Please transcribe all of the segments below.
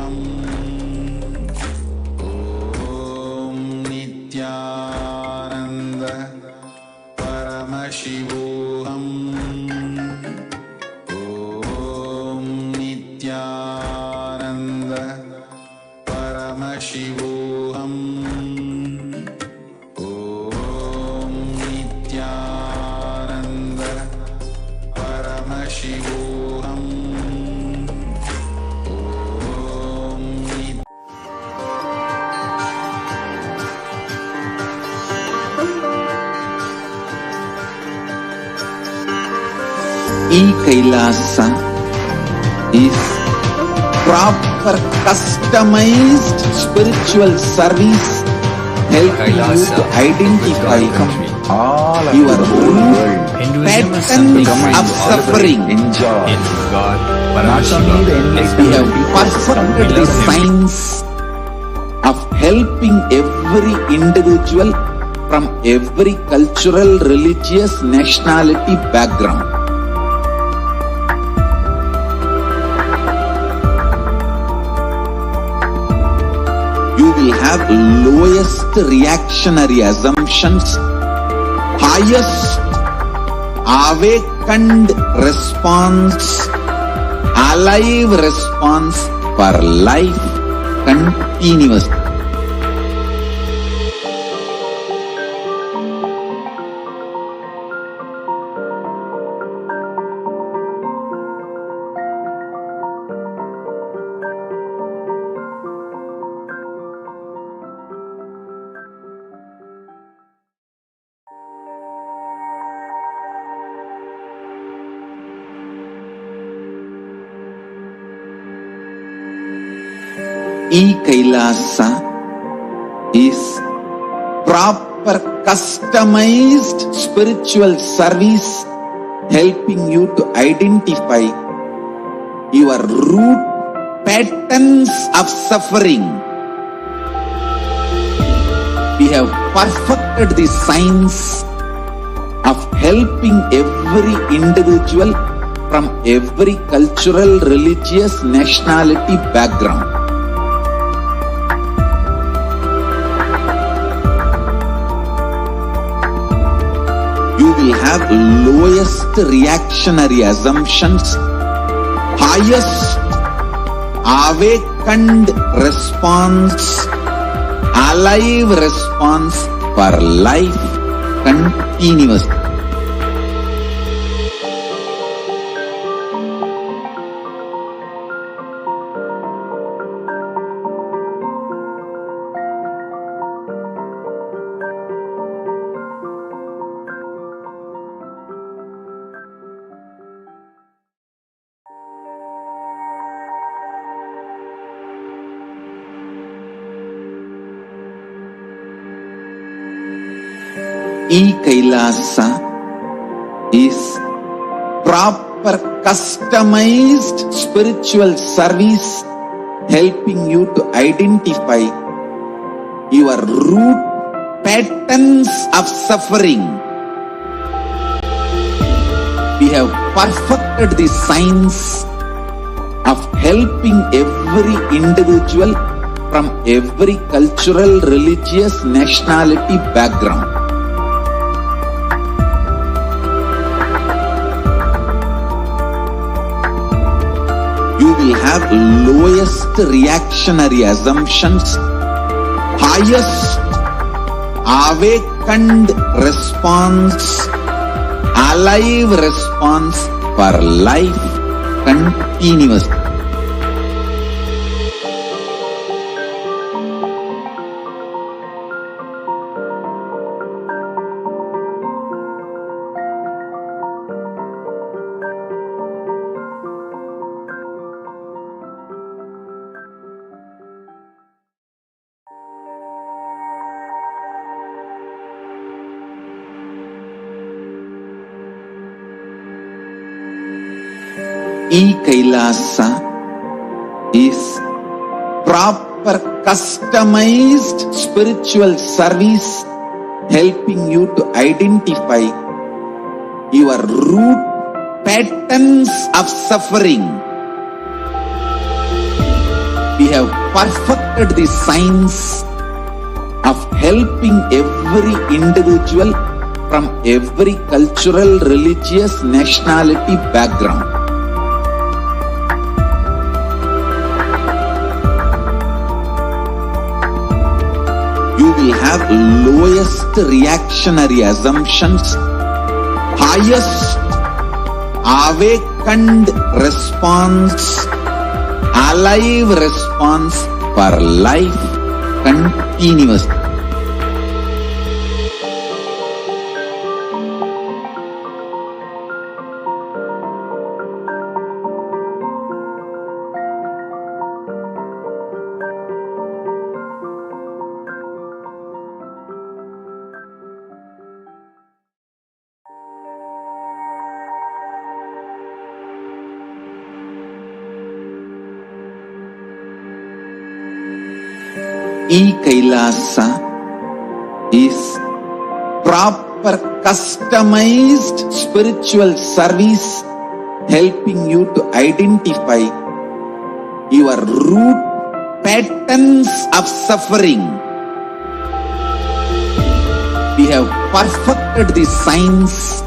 Om Nithyananda Paramashivoham. Om Nithyananda Paramashivoham. Om Nithyananda Paramashivoham. KAILASA is proper customized spiritual service helping you to identify your own patterns of suffering. We have perfected the science of helping every individual from every cultural, religious, nationality background. You will have lowest reactionary assumptions, highest awakened response, alive response for life continuous. KAILASA is proper customized spiritual service helping you to identify your root patterns of suffering. We have perfected the science of helping every individual from every cultural, religious, nationality background. You will have lowest reactionary assumptions, highest awakened response, alive response for life continuous. KAILASA is proper customized spiritual service helping you to identify your root patterns of suffering. We have perfected the science of helping every individual from every cultural, religious, nationality background. You will have lowest reactionary assumptions, highest awakened response, alive response for life continuous. KAILASA is proper customized spiritual service helping you to identify your root patterns of suffering. We have perfected the science of helping every individual from every cultural, religious, nationality background. You will have lowest reactionary assumptions, highest awakened response, alive response for life continuous. KAILASA is proper customized spiritual service helping you to identify your root patterns of suffering. We have perfected the science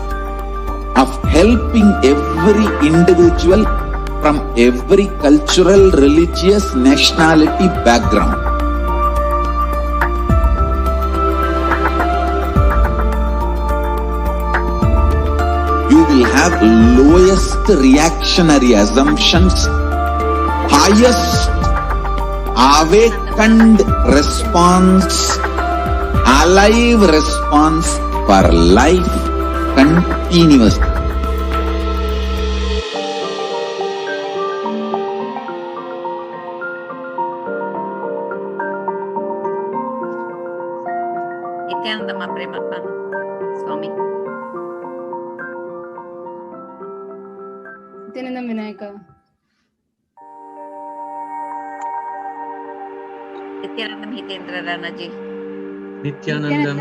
of helping every individual from every cultural, religious, nationality background. You will have lowest reactionary assumptions, highest awakened response, alive response for life continuous. Nithyananda Paramashivam Swami. Nithyananda Vinayaka. Nithyananda Hitendra Ranaji. Nithyanandam.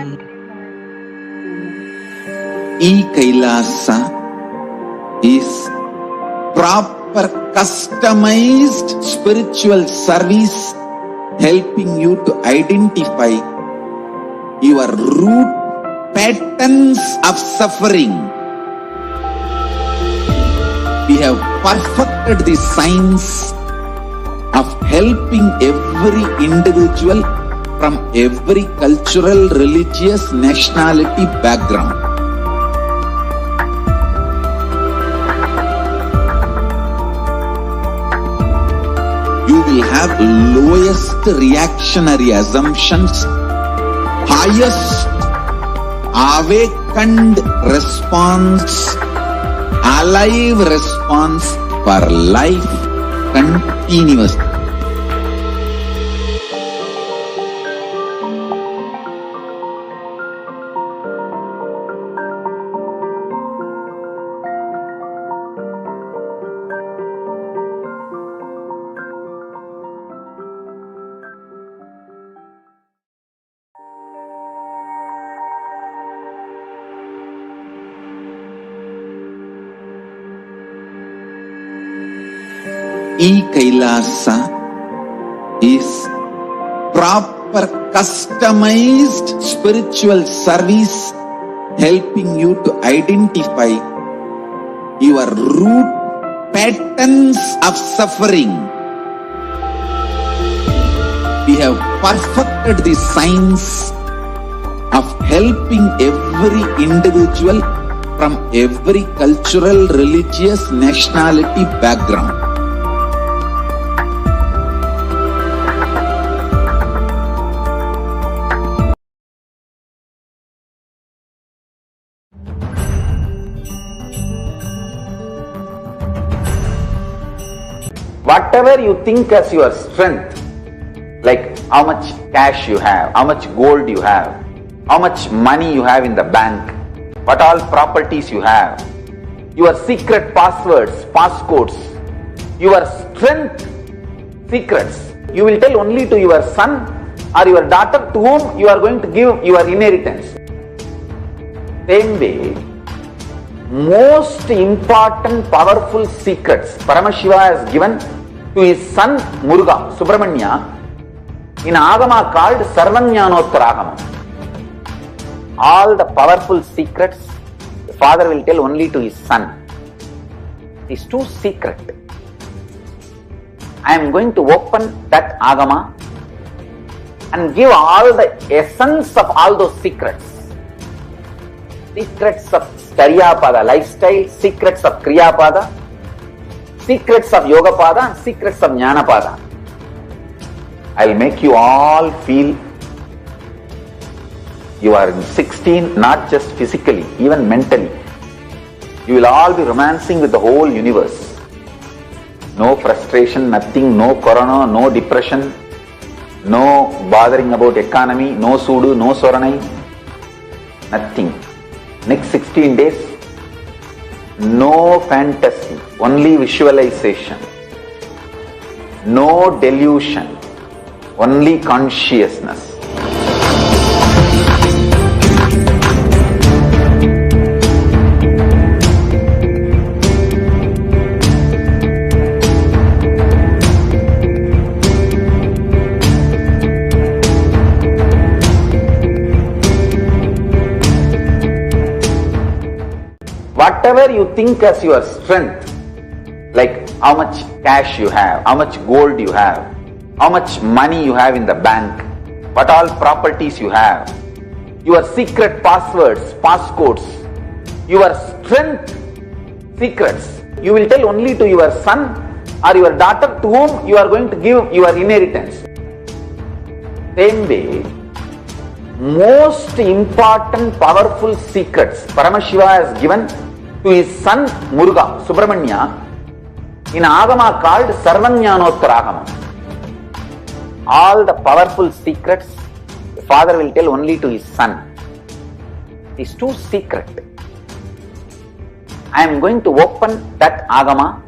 KAILASA is proper customized spiritual service helping you to identify your root patterns of suffering. We have perfected the science of helping every individual from every cultural, religious, nationality background. You will have lowest reactionary assumptions, highest awakened response, alive response for life continuous. KAILASA is proper customized spiritual service helping you to identify your root patterns of suffering. We have perfected the science of helping every individual from every cultural, religious, nationality background. Whatever you think as your strength, like how much cash you have, how much gold you have, how much money you have in the bank, what all properties you have, your secret passwords, passcodes, your strength secrets, you will tell only to your son or your daughter to whom you are going to give your inheritance. Same way, most important powerful secrets Paramashiva has given to his son Muruga, Subramanya, in Agama called Sarvanyanottara. All the powerful secrets the father will tell only to his son. It is too secret. I am going to open that Agama and give all the essence of all those secrets. Secrets of Karyapada lifestyle, secrets of Kriyapada, secrets of Yogapada, and secrets of Jnanapada. I will make you all feel you are in 16, not just physically, even mentally. You will all be romancing with the whole universe. No frustration, nothing, no corona, no depression, no bothering about economy, no sudu, no soranai, nothing. Next 16 days, no fantasy, only visualization. No delusion, only consciousness. Whatever you think as your strength, like how much cash you have, how much gold you have, how much money you have in the bank, what all properties you have, your secret passwords, passcodes, your strength secrets, you will tell only to your son or your daughter to whom you are going to give your inheritance. Same way, most important powerful secrets Paramashiva has given to his son Muruga, Subramanya, in Agama called Sarvanyanottara. All the powerful secrets the father will tell only to his son. It is too secret. I am going to open that Agama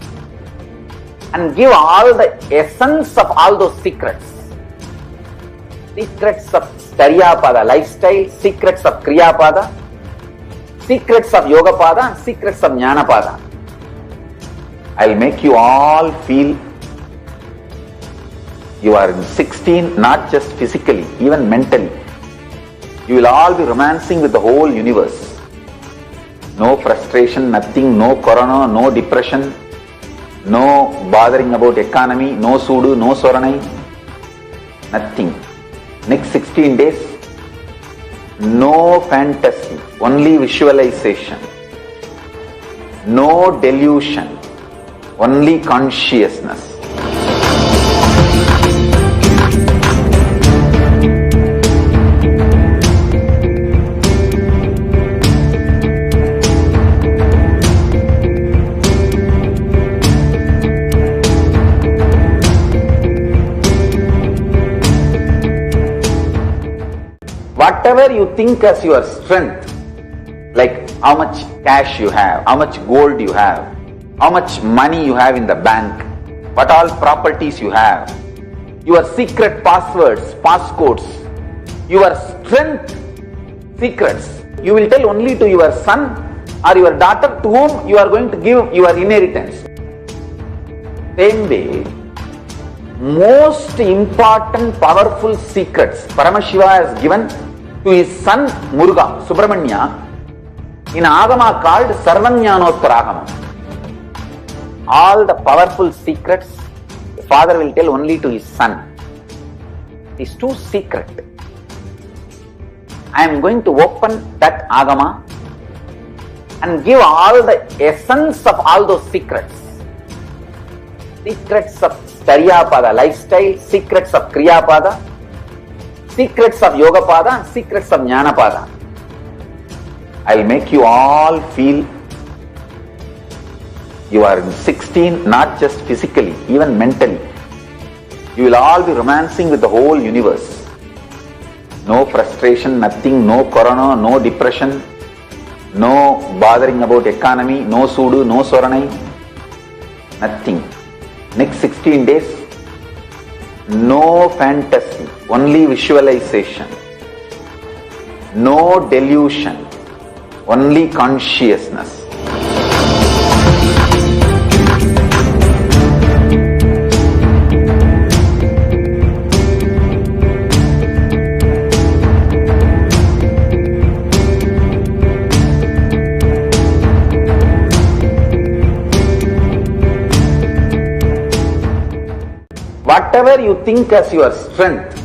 and give all the essence of all those secrets. Secrets of Karyapada lifestyle, secrets of Kriyapada, secrets of Yogapada, and secrets of Jnanapada. I will make you all feel you are in 16, not just physically, even mentally. You will all be romancing with the whole universe. No frustration, nothing, no corona, no depression, no bothering about economy, no sudu, no soranai, nothing. Next 16 days, no fantasy, only visualization. No delusion, only consciousness. Whatever you think as your strength, like how much cash you have, how much gold you have, how much money you have in the bank, what all properties you have, your secret passwords, passcodes, your strength secrets, you will tell only to your son or your daughter to whom you are going to give your inheritance. Same way, most important powerful secrets Paramashiva has given to his son Muruga, Subramanya, in Agama called Sarvanyanottara. All the powerful secrets the father will tell only to his son. It is too secret. I am going to open that Agama and give all the essence of all those secrets. Secrets of Karyapada lifestyle, secrets of Kriyapada, secrets of Yogapada, and secrets of Jnanapada. I will make you all feel you are in 16, not just physically, even mentally. You will all be romancing with the whole universe. No frustration, nothing, no corona, no depression, no bothering about economy, no sudu, no soranai, nothing. Next 16 days, no fantasy, only visualization. No delusion, only consciousness. whatever you think as your strength,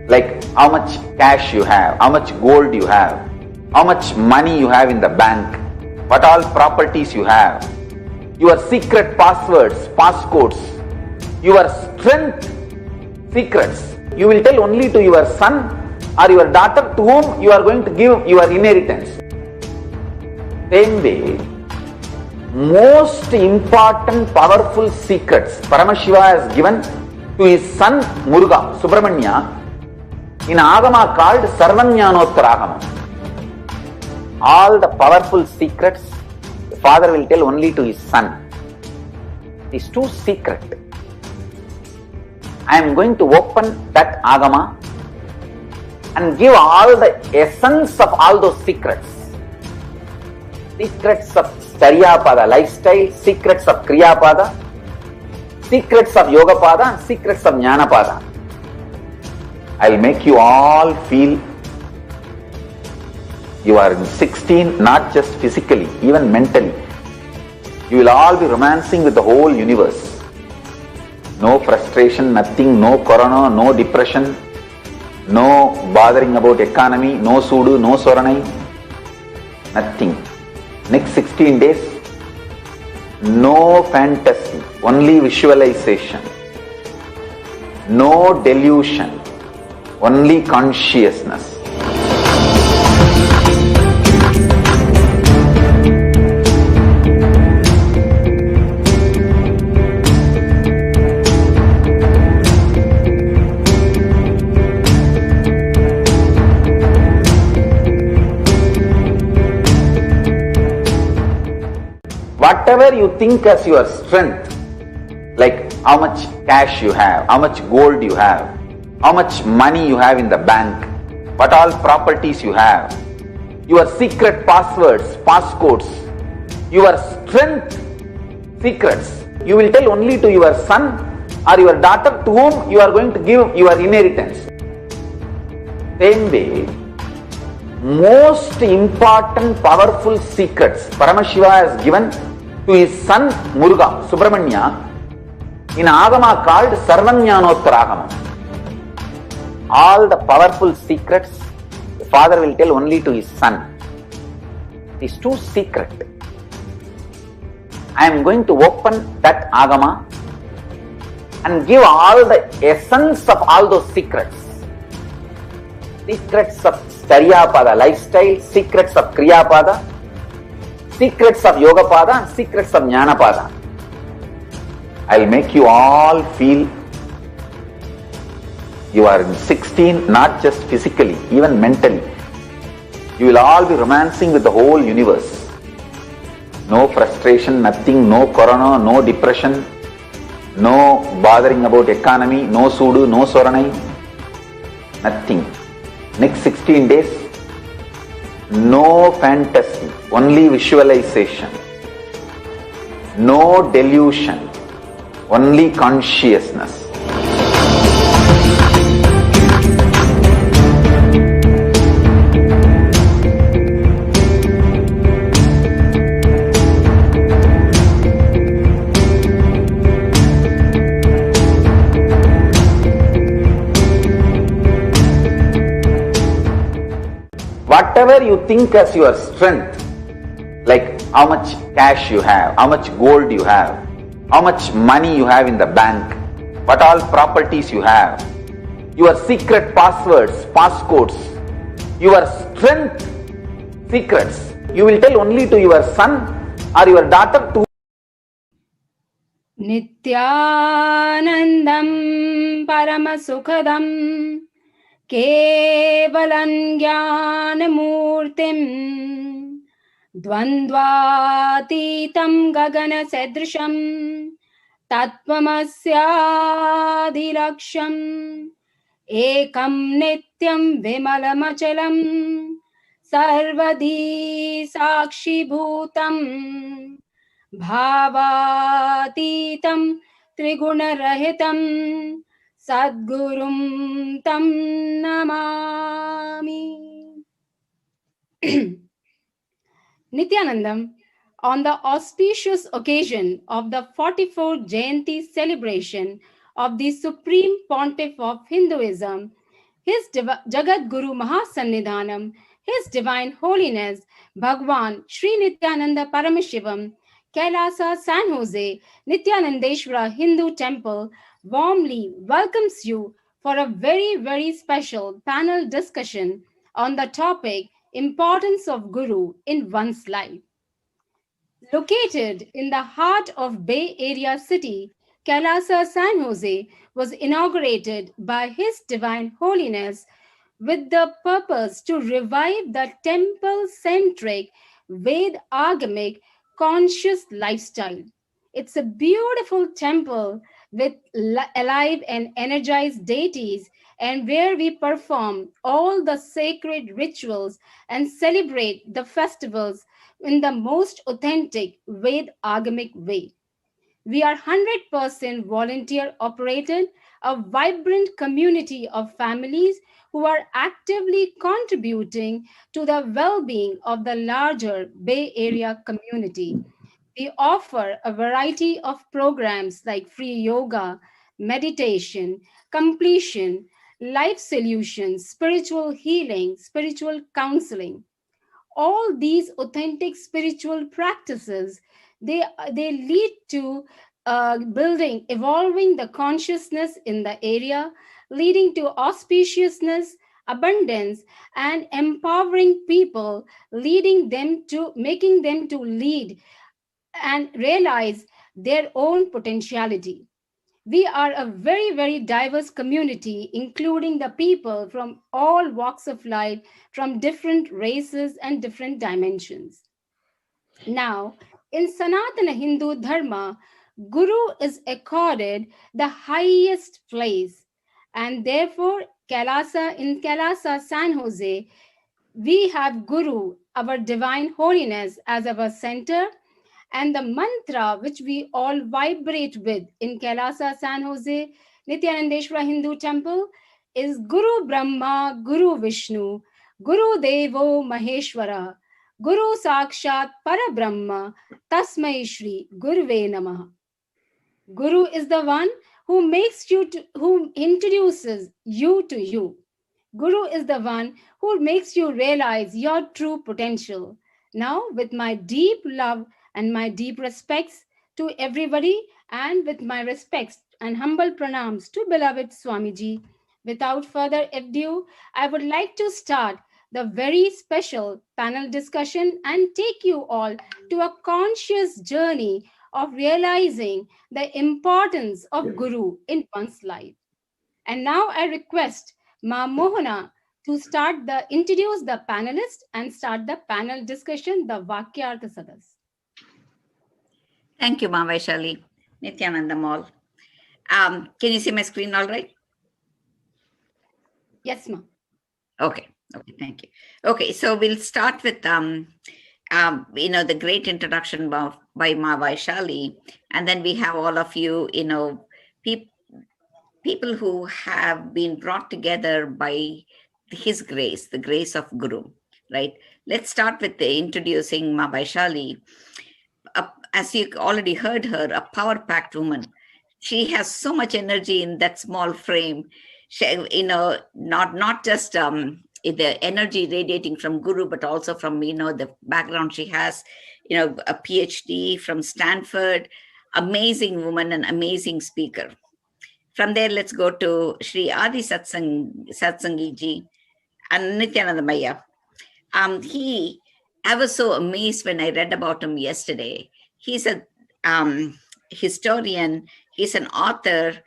like how much cash you have, how much gold you have, how much money you have in the bank, what all properties you have, your secret passwords, passcodes, your strength secrets, you will tell only to your son or your daughter to whom you are going to give your inheritance. Same way, most important powerful secrets Paramashiva has given to his son Muruga, Subramanya, in Agama called Sarvanyanottaragamam. All the powerful secrets the father will tell only to his son. It is too secret. I am going to open that Agama and give all the essence of all those secrets. Secrets of Charyapada lifestyle, secrets of Kriyapada, secrets of Yogapada, and secrets of Jnanapada. I will make you all feel you are in 16, not just physically, even mentally. You will all be romancing with the whole universe. No frustration, nothing, no corona, no depression, no bothering about economy, no sudu, no soranai, nothing. Next 16 days, no fantasy, only visualization. No delusion, only consciousness. Whatever you think as your strength, like how much cash you have, how much gold you have, how much money you have in the bank, what all properties you have, your secret passwords, passcodes, your strength secrets, you will tell only to your son or your daughter to whom you are going to give your inheritance. Same way, most important powerful secrets Paramashiva has given to his son Muruga, Subramanya, in Agama called Sarvanyanottaragamam. All the powerful secrets the father will tell only to his son. It is too secret. I am going to open that Agama and give all the essence of all those secrets. Secrets of Charyapada lifestyle, secrets of Kriyapada, secrets of Yogapada, and secrets of Jnanapada. I will make you all feel you are in 16, not just physically, even mentally. You will all be romancing with the whole universe. No frustration, nothing, no corona, no depression, no bothering about economy, no sudu, no soranai, nothing. Next 16 days, no fantasy, only visualization. No delusion, only consciousness. Whatever you think as your strength, like how much cash you have, how much gold you have, how much money you have in the bank, what all properties you have, your secret passwords, passcodes, your strength secrets, you will tell only to your son or your daughter to Nithyanandam Paramasukhadam Kevalan Jnanamurtim Dvandvatitam Gagana Sedrisham Tattvamasyadhilaksham Ekam Nityam Vimalamachalam Sarvadi Sakshi Bhutam Bhavatitam Trigunarahitam Sadgurum Tam Namami. Nithyanandam, on the auspicious occasion of the 44th Jayanti celebration of the Supreme Pontiff of Hinduism, Jagatguru Mahasannidhanam, His Divine Holiness, Bhagavan Sri Nithyananda Paramashivam, KAILASA San Jose, Nithyanandeshwara Hindu Temple warmly welcomes you for a very, very special panel discussion on the topic Importance of Guru in One's Life. Located in the heart of Bay Area city, KAILASA San Jose was inaugurated by His Divine Holiness with the purpose to revive the temple-centric Ved-agamic conscious lifestyle. It's a beautiful temple with alive and energized deities, and where we perform all the sacred rituals and celebrate the festivals in the most authentic Ved-agamic way. We are 100% volunteer operated, a vibrant community of families who are actively contributing to the well being of the larger Bay Area community. We offer a variety of programs like free yoga, meditation, completion, life solutions, spiritual healing, spiritual counseling. All these authentic spiritual practices, they lead to building, evolving the consciousness in the area, leading to auspiciousness, abundance, and empowering people, leading them to making them to lead and realize their own potentiality. We are a very, very diverse community, including the people from all walks of life, from different races and different dimensions. Now, in Sanatana Hindu Dharma, Guru is accorded the highest place, and therefore, in KAILASA San Jose, we have Guru, our divine holiness, as our center, and the mantra which we all vibrate with in KAILASA San Jose, Nithyanandeshwara Hindu Temple is Guru Brahma, Guru Vishnu, Guru Devo Maheshwara, Guru Sakshat Parabrahma, Tasmai Shri Gurve Namaha. Guru is the one who introduces you to you. Guru is the one who makes you realize your true potential. Now, with my deep love and my deep respects to everybody, and with my respects and humble pranams to beloved Swamiji, without further ado, I would like to start the very special panel discussion and take you all to a conscious journey of realizing the importance of Guru in one's life. And now I request Ma Mohana to introduce the panelists and start the panel discussion, the Vakyartha Sadas. Thank you, Ma Vaishali. Nithyanandam all. Can you see my screen all right? Yes, Ma. Okay, thank you. Okay, so we'll start with the great introduction by Ma Vaishali, and then we have all of you, people who have been brought together by His grace, the grace of Guru, right? Let's start with introducing Ma Vaishali. As you already heard her, a power-packed woman. She has so much energy in that small frame. She, not just the energy radiating from Guru, but also from, the background she has, a PhD from Stanford, amazing woman and amazing speaker. From there, let's go to Sri Adi Satsangi Ji and Nithyananda Maya. I was so amazed when I read about him yesterday. He's a historian. He's an author.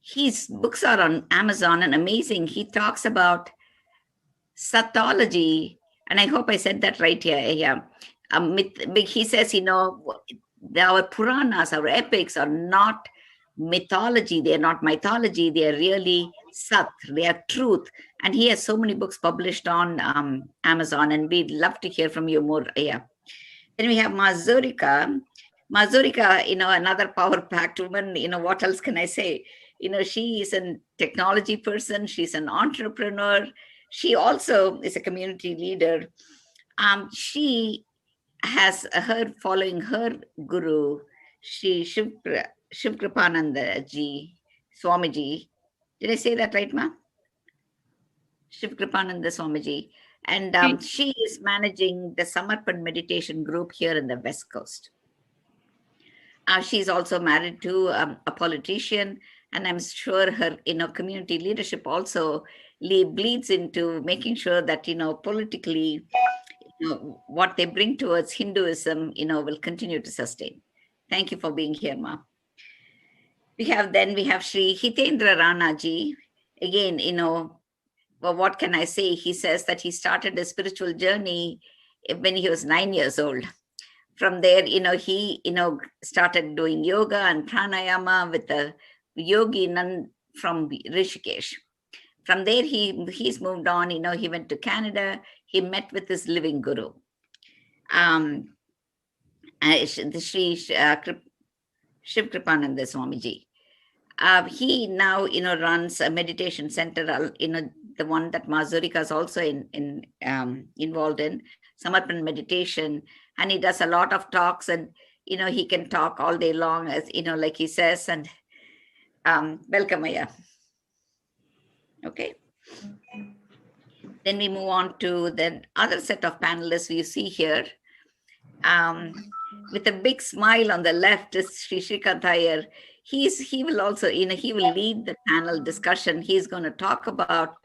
His books are on Amazon and amazing. He talks about sattology, and I hope I said that right here. Yeah. He says, our Puranas, our epics are not mythology. They're not mythology. They're really sat. They are truth. And he has so many books published on Amazon, and we'd love to hear from you more. Yeah. Then we have Mazurika. Mazurika, another power-packed woman. What else can I say? She is a technology person. She's an entrepreneur. She also is a community leader. She has following her guru, Shri Shivkripananda Ji, Swamiji. Did I say that right, ma? Shiv Kripananda Swamiji. And she is managing the Samarpan meditation group here in the West Coast. She's also married to a politician, and I'm sure her, community leadership also bleeds into making sure that, politically, what they bring towards Hinduism, will continue to sustain. Thank you for being here, ma. We have Sri Hitendra Rana ji. Again, well, what can I say? He says that he started a spiritual journey when he was 9 years old. From there, he, started doing yoga and pranayama with a yogi nun from Rishikesh. From there, he's moved on, he went to Canada. He met with his living guru. Sri Shiv Kripananda Swamiji. He now, runs a meditation center, the one that Mazurika is also involved in, Samarpan meditation. And he does a lot of talks, and, he can talk all day long, as, like he says, and welcome, Aya. Okay. Then we move on to the other set of panelists we see here. With a big smile on the left is Sri Shrikant Iyer. He will also, he will lead the panel discussion. He's going to talk about,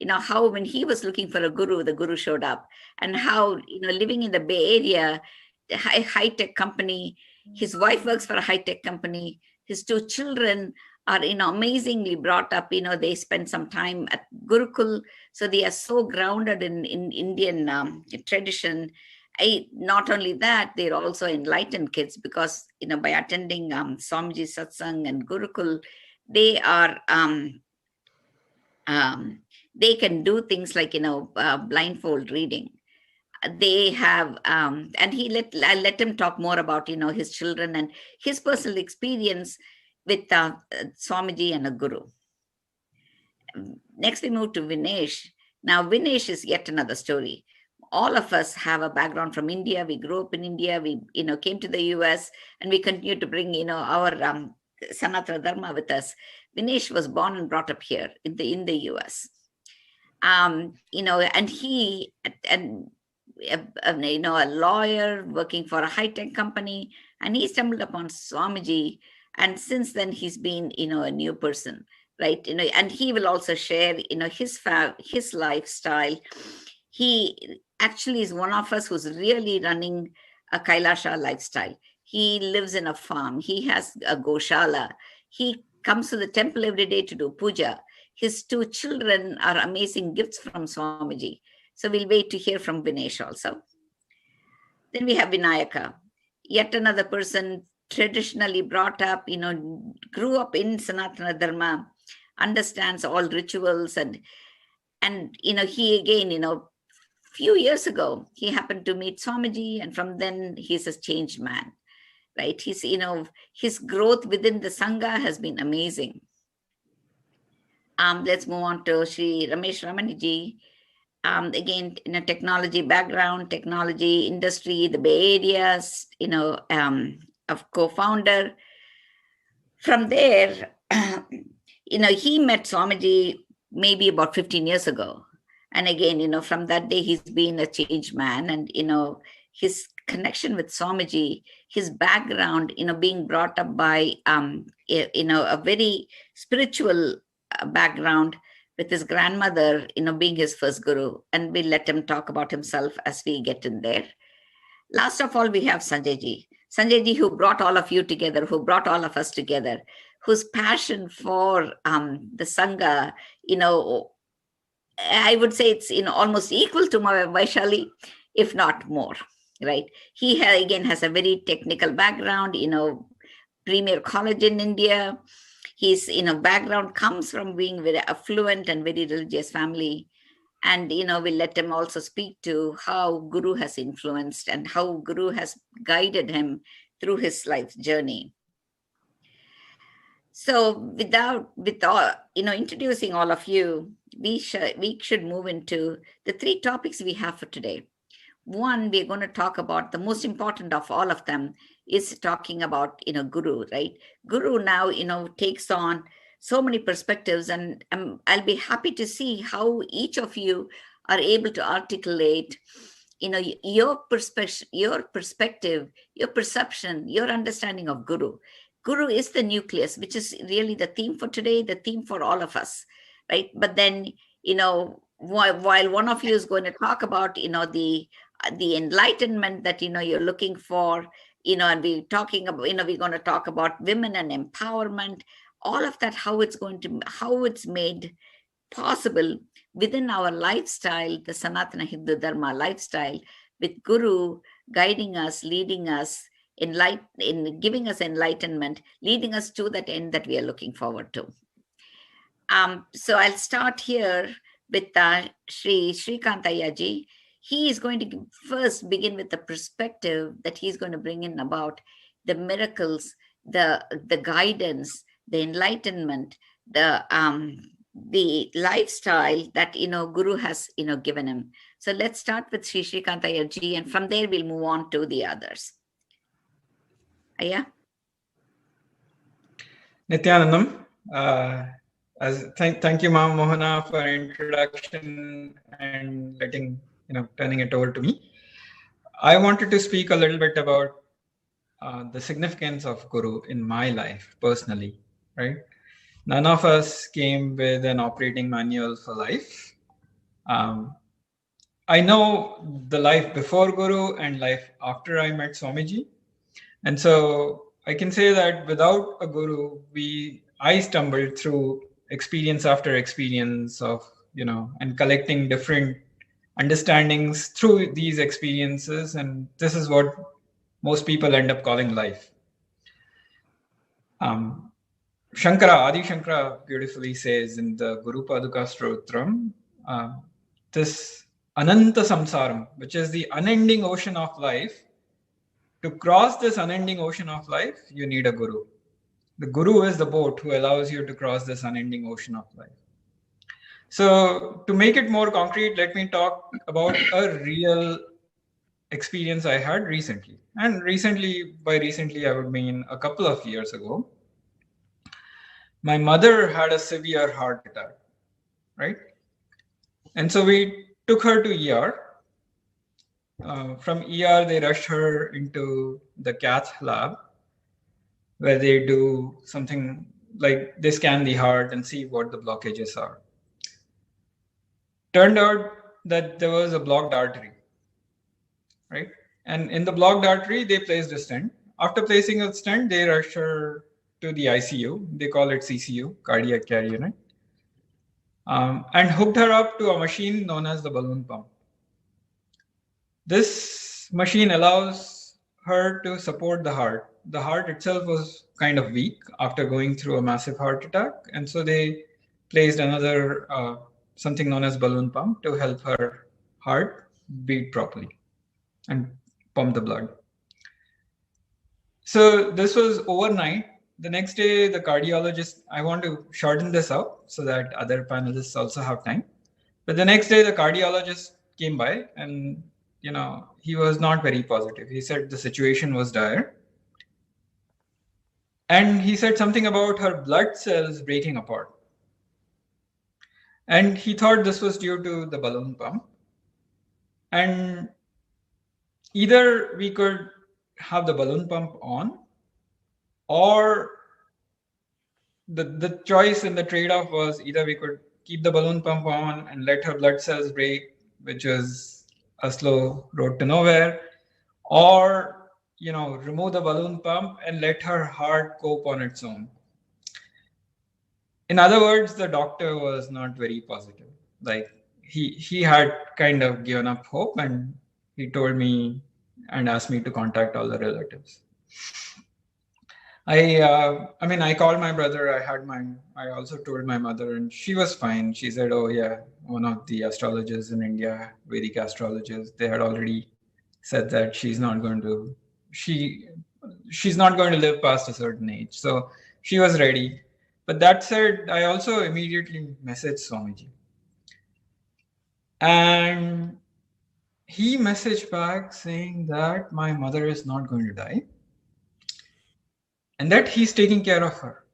how when he was looking for a guru, the guru showed up, and how, living in the Bay Area, a high-tech company, his wife works for a high-tech company, his 2 children are, amazingly brought up, they spend some time at Gurukul, so they are so grounded in Indian tradition. Not only that, they're also enlightened kids, because, by attending Swamiji satsangh and Gurukul, they are, they can do things like, blindfold reading. They have, and I let him talk more about, his children and his personal experience with Swamiji and a guru. Next, we move to Vinesh. Now, Vinesh is yet another story. All of us have a background from India. We grew up in India. We, came to the US, and we continue to bring, our Sanatana Dharma with us. Vinesh was born and brought up here in the US. And he, a lawyer working for a high-tech company, and he stumbled upon Swamiji, and since then he's been, a new person, right? And he will also share, his lifestyle. He actually is one of us who's really running a KAILASA lifestyle. He lives in a farm. He has a goshala. He comes to the temple every day to do puja. His 2 children are amazing gifts from Swamiji. So we'll wait to hear from Vinesh also. Then we have Vinayaka, yet another person traditionally brought up, grew up in Sanatana Dharma, understands all rituals, and he again, few years ago, he happened to meet Swamiji, and from then he's a changed man, right? He's, his growth within the Sangha has been amazing. Let's move on to Sri Ramesh Ramaniji. Again, in a technology background, technology industry, the Bay Areas, of co-founder. From there, he met Swamiji maybe about 15 years ago. And again, from that day, he's been a changed man. And, his connection with Swamiji, his background, being brought up by, a very spiritual background with his grandmother, being his first guru. And we'll let him talk about himself as we get in there. Last of all, we have Sanjay ji. Sanjay ji, who brought all of you together, who brought all of us together, whose passion for the Sangha, I would say it's almost equal to Vaishali, if not more, right? He again has a very technical background, premier college in India. His background comes from being very affluent and very religious family. And we'll let him also speak to how Guru has influenced and how Guru has guided him through his life journey. So with all, introducing all of you, we should move into the 3 topics we have for today. One, we're going to talk about the most important of all of them is talking about, Guru, right? Guru now, takes on so many perspectives, and I'll be happy to see how each of you are able to articulate, your perspective, your perception, your understanding of Guru. Guru is the nucleus, which is really the theme for today, the theme for all of us, right? But then, while one of you is going to talk about, the enlightenment that, you're looking for, and we're talking about, we're going to talk about women and empowerment, all of that, how it's made possible within our lifestyle, the Sanatana Hindu Dharma lifestyle, with Guru guiding us, leading us, in giving us enlightenment, leading us to that end that we are looking forward to. So I'll start here with Sri Srikantaya ji. He is going to first begin with the perspective that he's going to bring in about the miracles, the guidance, the enlightenment, the lifestyle that Guru has given him. So let's start with Sri Srikantaya ji, and from there we'll move on to the others. Aya? Nithyanandam, thank you, Ma'am Mohana, for introduction and turning it over to me. I wanted to speak a little bit about the significance of Guru in my life personally, right? None of us came with an operating manual for life. I know the life before Guru and life after I met Swamiji. And so I can say that without a Guru, I stumbled through experience after experience of, and collecting different understandings through these experiences. And this is what most people end up calling life. Adi Shankara beautifully says in the Guru Paduka Stotram, this Ananta Samsaram, which is the unending ocean of life. To cross this unending ocean of life, you need a Guru. The Guru is the boat who allows you to cross this unending ocean of life. So to make it more concrete, let me talk about a real experience I had recently. And by recently, I would mean a couple of years ago. My mother had a severe heart attack, right? And so we took her to ER. From ER, they rushed her into the cath lab, where they do something like they scan the heart and see what the blockages are. Turned out that there was a blocked artery, right? And in the blocked artery, they placed a stent. After placing a stent, they rushed her to the ICU. They call it CCU, cardiac care unit, and hooked her up to a machine known as the balloon pump. This machine allows her to support the heart. The heart itself was kind of weak after going through a massive heart attack. And so they placed another, something known as balloon pump to help her heart beat properly and pump the blood. So this was overnight. The next day, the cardiologist, I want to shorten this out so that other panelists also have time. But the next day, the cardiologist came by and he was not very positive. He said the situation was dire. And he said something about her blood cells breaking apart. And he thought this was due to the balloon pump. And either we could have the balloon pump on, or the choice and the trade-off was either we could keep the balloon pump on and let her blood cells break, which is a slow road to nowhere, or remove the balloon pump and let her heart cope on its own. In other words, the doctor was not very positive. Like he had kind of given up hope, and he told me and asked me to contact all the relatives. I called my brother. I also told my mother, and she was fine. She said, "Oh yeah, one of the astrologers in India, Vedic astrologers, they had already said that she's not going to live past a certain age." So she was ready. But that said, I also immediately messaged Swamiji, and he messaged back saying that my mother is not going to die, and that he's taking care of her.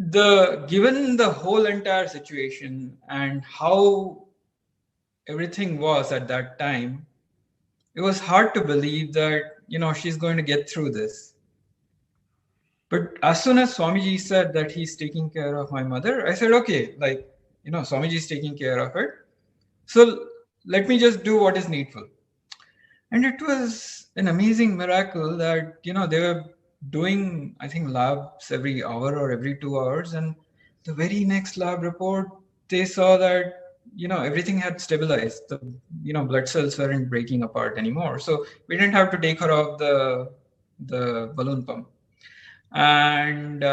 given the whole entire situation and how everything was at that time, it was hard to believe that, she's going to get through this. But as soon as Swamiji said that he's taking care of my mother, I said, okay, Swamiji is taking care of it. So let me just do what is needful. And it was an amazing miracle that, they were doing, I think, labs every hour or every 2 hours. And the very next lab report, they saw that, everything had stabilized. The, blood cells weren't breaking apart anymore. So we didn't have to take her off the balloon pump. And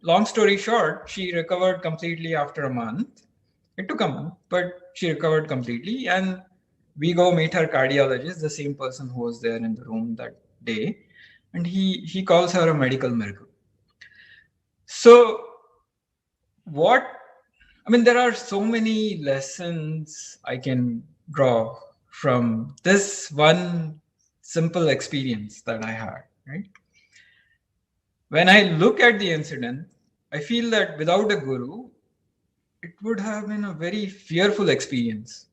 long story short, she recovered completely after a month. It took a month, but she recovered completely. And we go meet her cardiologist, the same person who was there in the room that day. And he calls her a medical miracle. So there are so many lessons I can draw from this one simple experience that I had, right? When I look at the incident, I feel that without a guru, it would have been a very fearful experience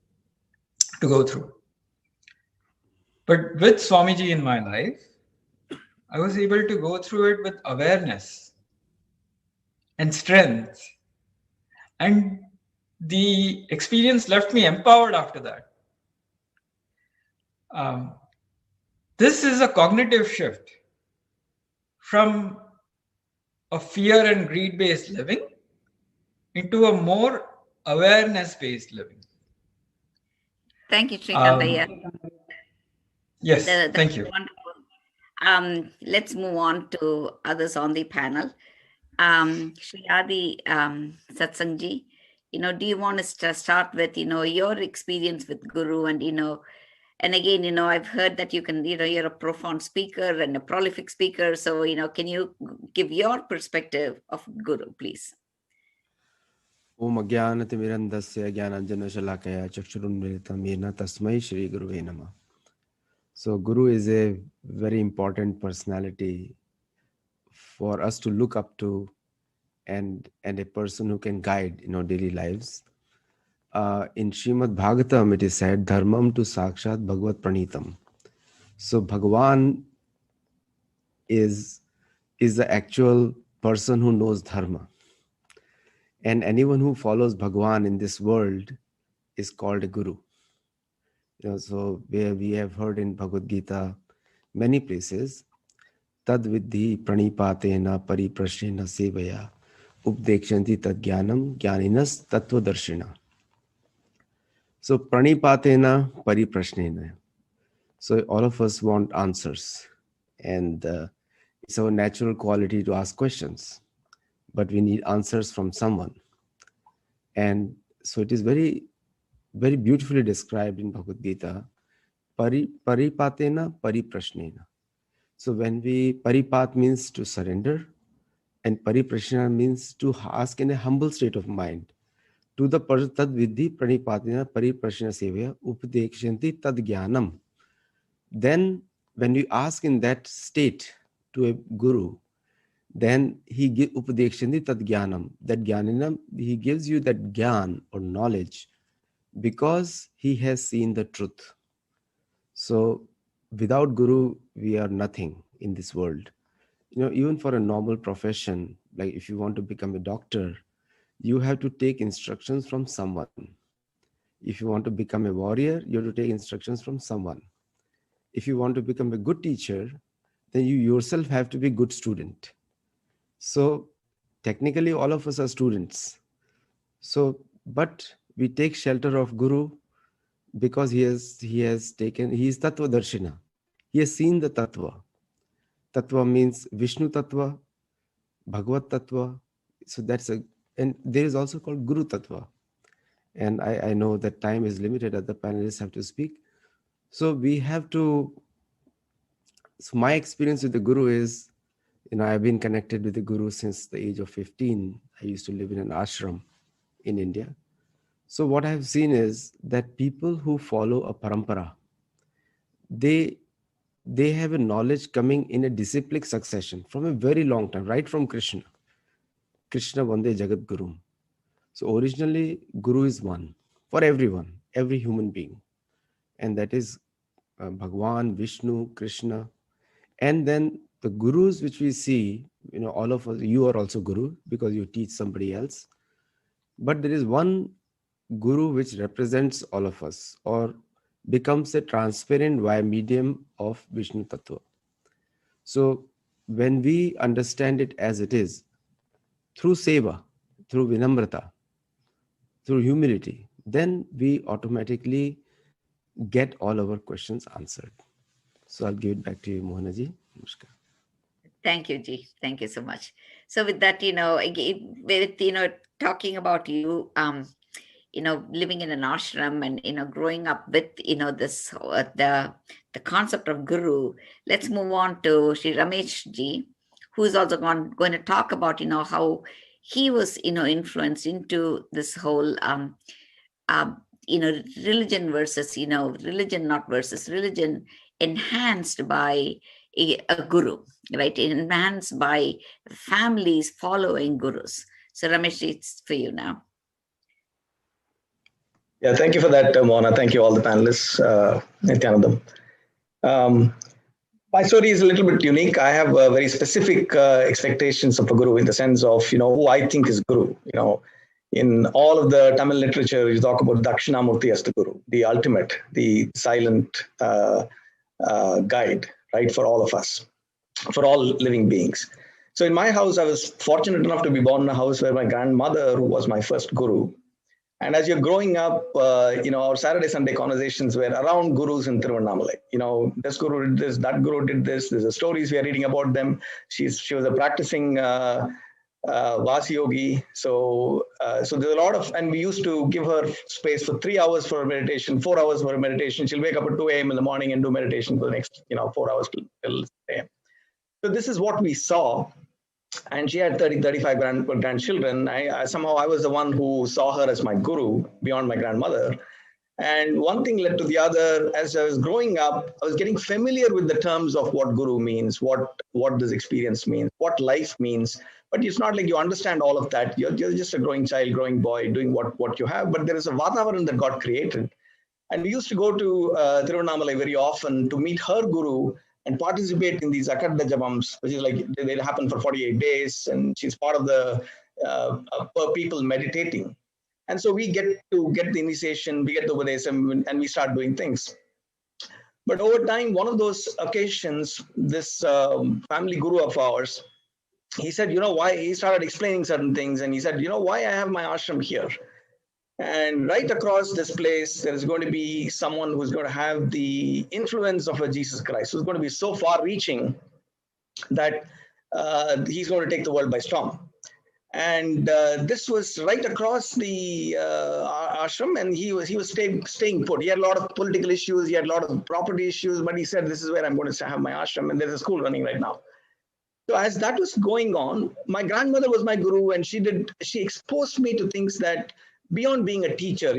to go through. But with Swamiji in my life, I was able to go through it with awareness and strength. And the experience left me empowered after that. This is a cognitive shift from a fear and greed-based living into a more awareness-based living. Thank you, Srikantaya. Yes, thank you. Wonderful. Let's move on to others on the panel. Shri Adi Satsangji, do you want to start with, your experience with Guru and, and again, I've heard that you can, you're a profound speaker and a prolific speaker. So, can you give your perspective of Guru, please? Om Ajnanatimirandasya Jnananjana Chakshurunmilitam Yena Tasmai Shri Guruve Namah. So Guru is a very important personality for us to look up to and a person who can guide in our daily lives. In Srimad Bhagavatam, it is said, Dharmam tu Sakshat Bhagavat Pranitam. So Bhagavan is the actual person who knows Dharma. And anyone who follows Bhagavan in this world is called a Guru. So where we have heard in Bhagavad Gita, many places, Tad Vidhi Pranipatena Pariprashrena Sevaya Updekshanti Tad Jnanam Jnaninas Tattva Darshina. So Pranipatena Pariprashrena. So all of us want answers. And it's our natural quality to ask questions. But we need answers from someone. And so it is very, very beautifully described in Bhagavad Gita, Paripatena Pariprashnena. So when Paripat means to surrender, and Pariprashnena means to ask in a humble state of mind. To the person, Tad Vidhi Pranipatena Pariprashnena Sevaya Upadekshanti Tad Jnanam. Then when we ask in that state to a Guru, then he gives Upadekshanti Tad Jnanam. That Jnanam, he gives you that Jnan or knowledge because he has seen the truth. So without Guru, we are nothing in this world. Even for a normal profession, like if you want to become a doctor, you have to take instructions from someone. If you want to become a warrior, you have to take instructions from someone. If you want to become a good teacher, then you yourself have to be a good student. So technically all of us are students. So, but we take shelter of Guru because he is Tattva Darshina. He has seen the Tattva. Tattva means Vishnu Tattva, Bhagavat Tattva. So and there is also called Guru Tattva. And I know that time is limited, other panelists have to speak. So so my experience with the Guru is, I've been connected with the Guru since the age of 15. I used to live in an ashram in India. So what I've seen is that people who follow a parampara, they have a knowledge coming in a disciplic succession from a very long time, right from Krishna. Krishna Vande Jagatguru. So originally, Guru is one for everyone, every human being. And that is Bhagavan, Vishnu, Krishna. And then the gurus which we see, all of us, you are also Guru because you teach somebody else. But there is one Guru which represents all of us or becomes a transparent via medium of Vishnu Tattva. So when we understand it as it is, through seva, through vinamrata, through humility, then we automatically get all our questions answered. So I'll give it back to you, Mohanaji. Namaskar. Thank you, Ji. Thank you so much. So with that, again, with, talking about you, living in an ashram and, growing up with, this, the concept of Guru, let's move on to Sri Ramesh Ji, who is also going to talk about, how he was, influenced into this whole, religion versus, religion not versus religion, enhanced by a guru, right? Enhanced by families following gurus. So Ramesh, it's for you now. Yeah, thank you for that, Mona. Thank you all the panelists, Nithyanandam. My story is a little bit unique. I have very specific expectations of a guru in the sense of, who I think is guru. In all of the Tamil literature, you talk about Dakshinamurti as the guru, the ultimate, the silent guide, right, for all of us, for all living beings. So in my house, I was fortunate enough to be born in a house where my grandmother, who was my first guru. And as you're growing up, our Saturday, Sunday conversations were around gurus in Tiruvannamalai. This guru did this, that guru did this. There's the stories we are reading about them. She was a practicing Vasi yogi. So there's a lot of, and we used to give her space for 3 hours for meditation, 4 hours for meditation. She'll wake up at 2 a.m. in the morning and do meditation for the next, 4 hours till 6 a.m. So this is what we saw. And she had 35 grandchildren. Somehow I was the one who saw her as my guru beyond my grandmother. And one thing led to the other. As I was growing up, I was getting familiar with the terms of what guru means, what this experience means, what life means. But it's not like you understand all of that. You're just a growing child, growing boy, doing what you have. But there is a vatavaran that got created. And we used to go to Tiruvannamalai very often to meet her guru and participate in these Akadda Japams, which is like, they happen for 48 days. And she's part of the people meditating. And so we get the initiation, we get the Upadesam, and we start doing things. But over time, one of those occasions, this family guru of ours, he said, why? He started explaining certain things. And he said, why I have my ashram here? And right across this place, there is going to be someone who's going to have the influence of a Jesus Christ, who's going to be so far-reaching that he's going to take the world by storm. And this was right across the ashram, and he was staying put. He had a lot of political issues, he had a lot of property issues, but he said, this is where I'm going to have my ashram, and there's a school running right now. So as that was going on, my grandmother was my guru, and she exposed me to things that, beyond being a teacher,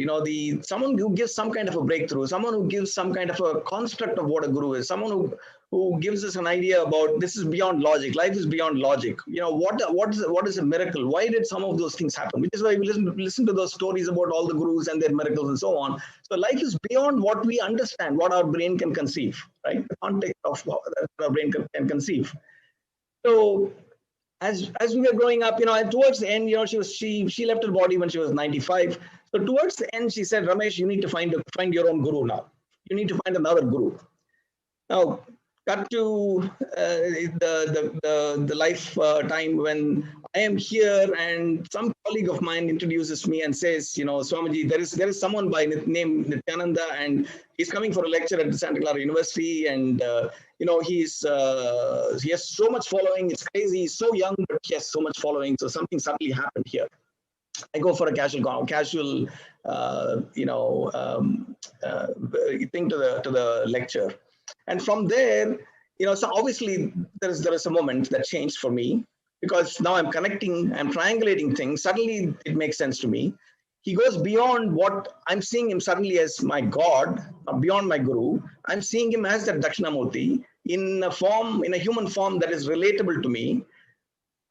someone who gives some kind of a breakthrough, someone who gives some kind of a construct of what a guru is, someone who gives us an idea about this is beyond logic, life is beyond logic. What is a miracle? Why did some of those things happen? Which is why we listen to those stories about all the gurus and their miracles and so on. So life is beyond what we understand, what our brain can conceive, right? The context of what our brain can conceive. So as we were growing up, towards the end, she left her body when she was 95. So towards the end, she said, Ramesh, you need to find your own guru now. You need to find another guru. Now, cut to the lifetime when I am here, and some colleague of mine introduces me and says, Swamiji, there is someone by name Nithyananda, and he's coming for a lecture at the Santa Clara University, and he has so much following. It's crazy. He's so young, but he has so much following. So something suddenly happened here. I go for a casual thing to the lecture. And from there, so obviously there is a moment that changed for me, because now I'm connecting, I'm triangulating things. Suddenly it makes sense to me. He goes beyond what I'm seeing him suddenly as my God, beyond my guru. I'm seeing him as that Dakshinamurti in a human form that is relatable to me.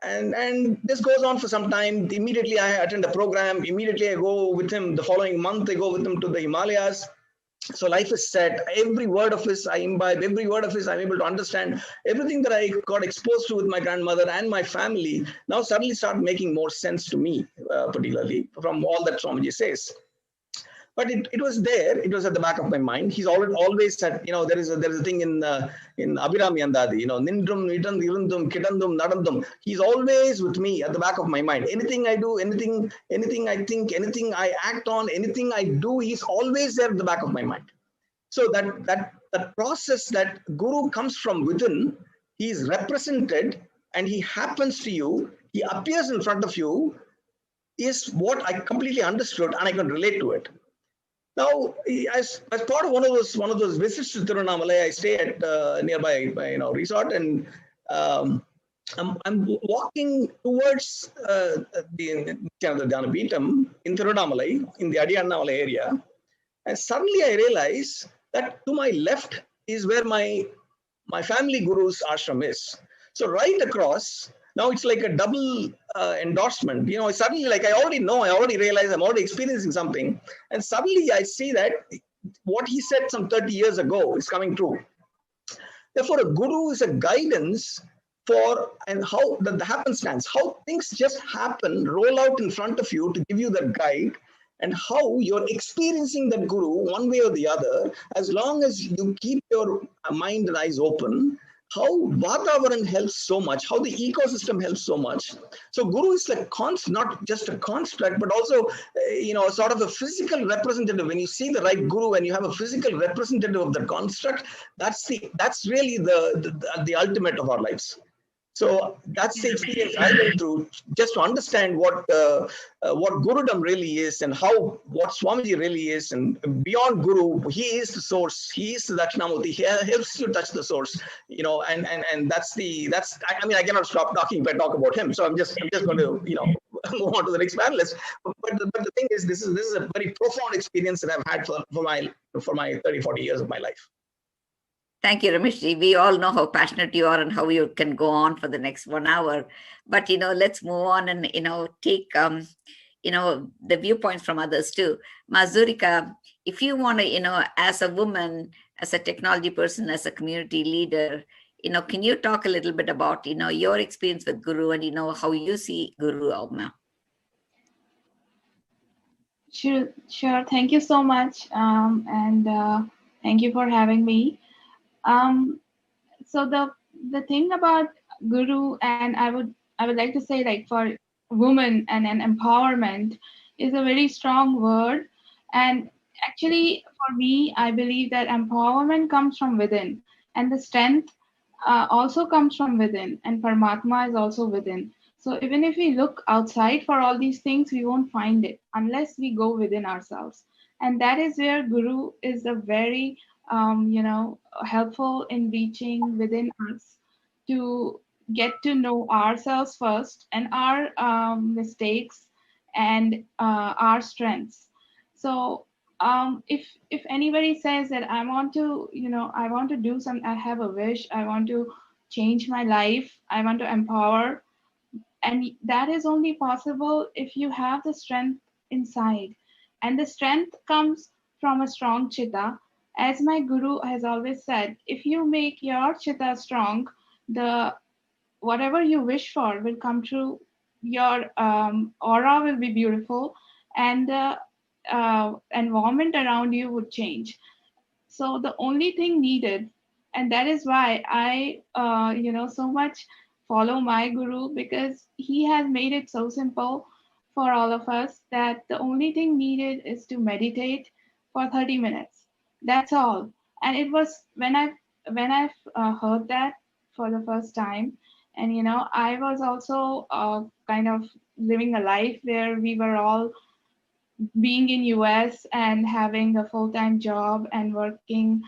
And this goes on for some time. Immediately I attend a program. Immediately I go with him. The following month I go with him to the Himalayas. So life is set. Every word of his I imbibe. Every word of his I'm able to understand. Everything that I got exposed to with my grandmother and my family now suddenly start making more sense to me, particularly from all that Swamiji says. But it was there. It was at the back of my mind. He's always said, there is a thing in Abhirami Andadi, Nindrum, Nidam, Irundum, Kidandum, Nadandum. He's always with me at the back of my mind. Anything I do, anything I think, anything I act on, anything I do, he's always there at the back of my mind. So that process, that Guru comes from within, he is represented and he happens to you, he appears in front of you, is what I completely understood and I can relate to it. Now, as part of one of those visits to Tiruvannamalai, I stay at nearby resort, and I'm walking towards the Dhyanapeetham in Tiruvannamalai, in the Adiyannamalai area, and suddenly I realize that to my left is where my family guru's ashram is. So right across. Now it's like a double endorsement. Suddenly, like I already realize I'm already experiencing something. And suddenly I see that what he said some 30 years ago is coming true. Therefore, a guru is a guidance for and how the happenstance, how things just happen, roll out in front of you to give you that guide, and how you're experiencing that guru one way or the other, as long as you keep your mind and eyes open. How Vatavaran helps so much, how the ecosystem helps so much. So Guru is like not just a construct, but also, sort of a physical representative. When you see the right Guru and you have a physical representative of the construct, that's really the ultimate of our lives. So that's the experience I went through, just to understand what Gurudom really is and what Swamiji really is. And beyond Guru, he is the source. He is the Dakshinamurti. He helps you touch the source. And I cannot stop talking if I talk about him. So I'm just going to move on to the next panelist. But the thing is, this is a very profound experience that I've had for my 30-40 years of my life. Thank you, Rameshji. We all know how passionate you are and how you can go on for the next 1 hour. But, let's move on and, take, the viewpoints from others too. Mazurika, if you want to, as a woman, as a technology person, as a community leader, can you talk a little bit about, your experience with Guru and, how you see Guru Alma? Sure. Thank you so much. And thank you for having me. So the thing about Guru, and I would like to say, like, for women and empowerment is a very strong word. And actually for me, I believe that empowerment comes from within, and the strength also comes from within, and Paramatma is also within. So even if we look outside for all these things, we won't find it unless we go within ourselves. And that is where Guru is a very helpful in reaching within us to get to know ourselves first, and our mistakes and our strengths. So if anybody says that I want to do something, I have a wish, I want to change my life, I want to empower, and that is only possible if you have the strength inside. And the strength comes from a strong chitta. As my guru has always said, if you make your chitta strong, whatever you wish for will come true. Your aura will be beautiful, and the environment around you would change. So the only thing needed, and that is why I so much follow my guru, because he has made it so simple for all of us that the only thing needed is to meditate for 30 minutes. That's all. And it was when I've heard that for the first time, and I was also kind of living a life where we were all being in US and having a full-time job and working,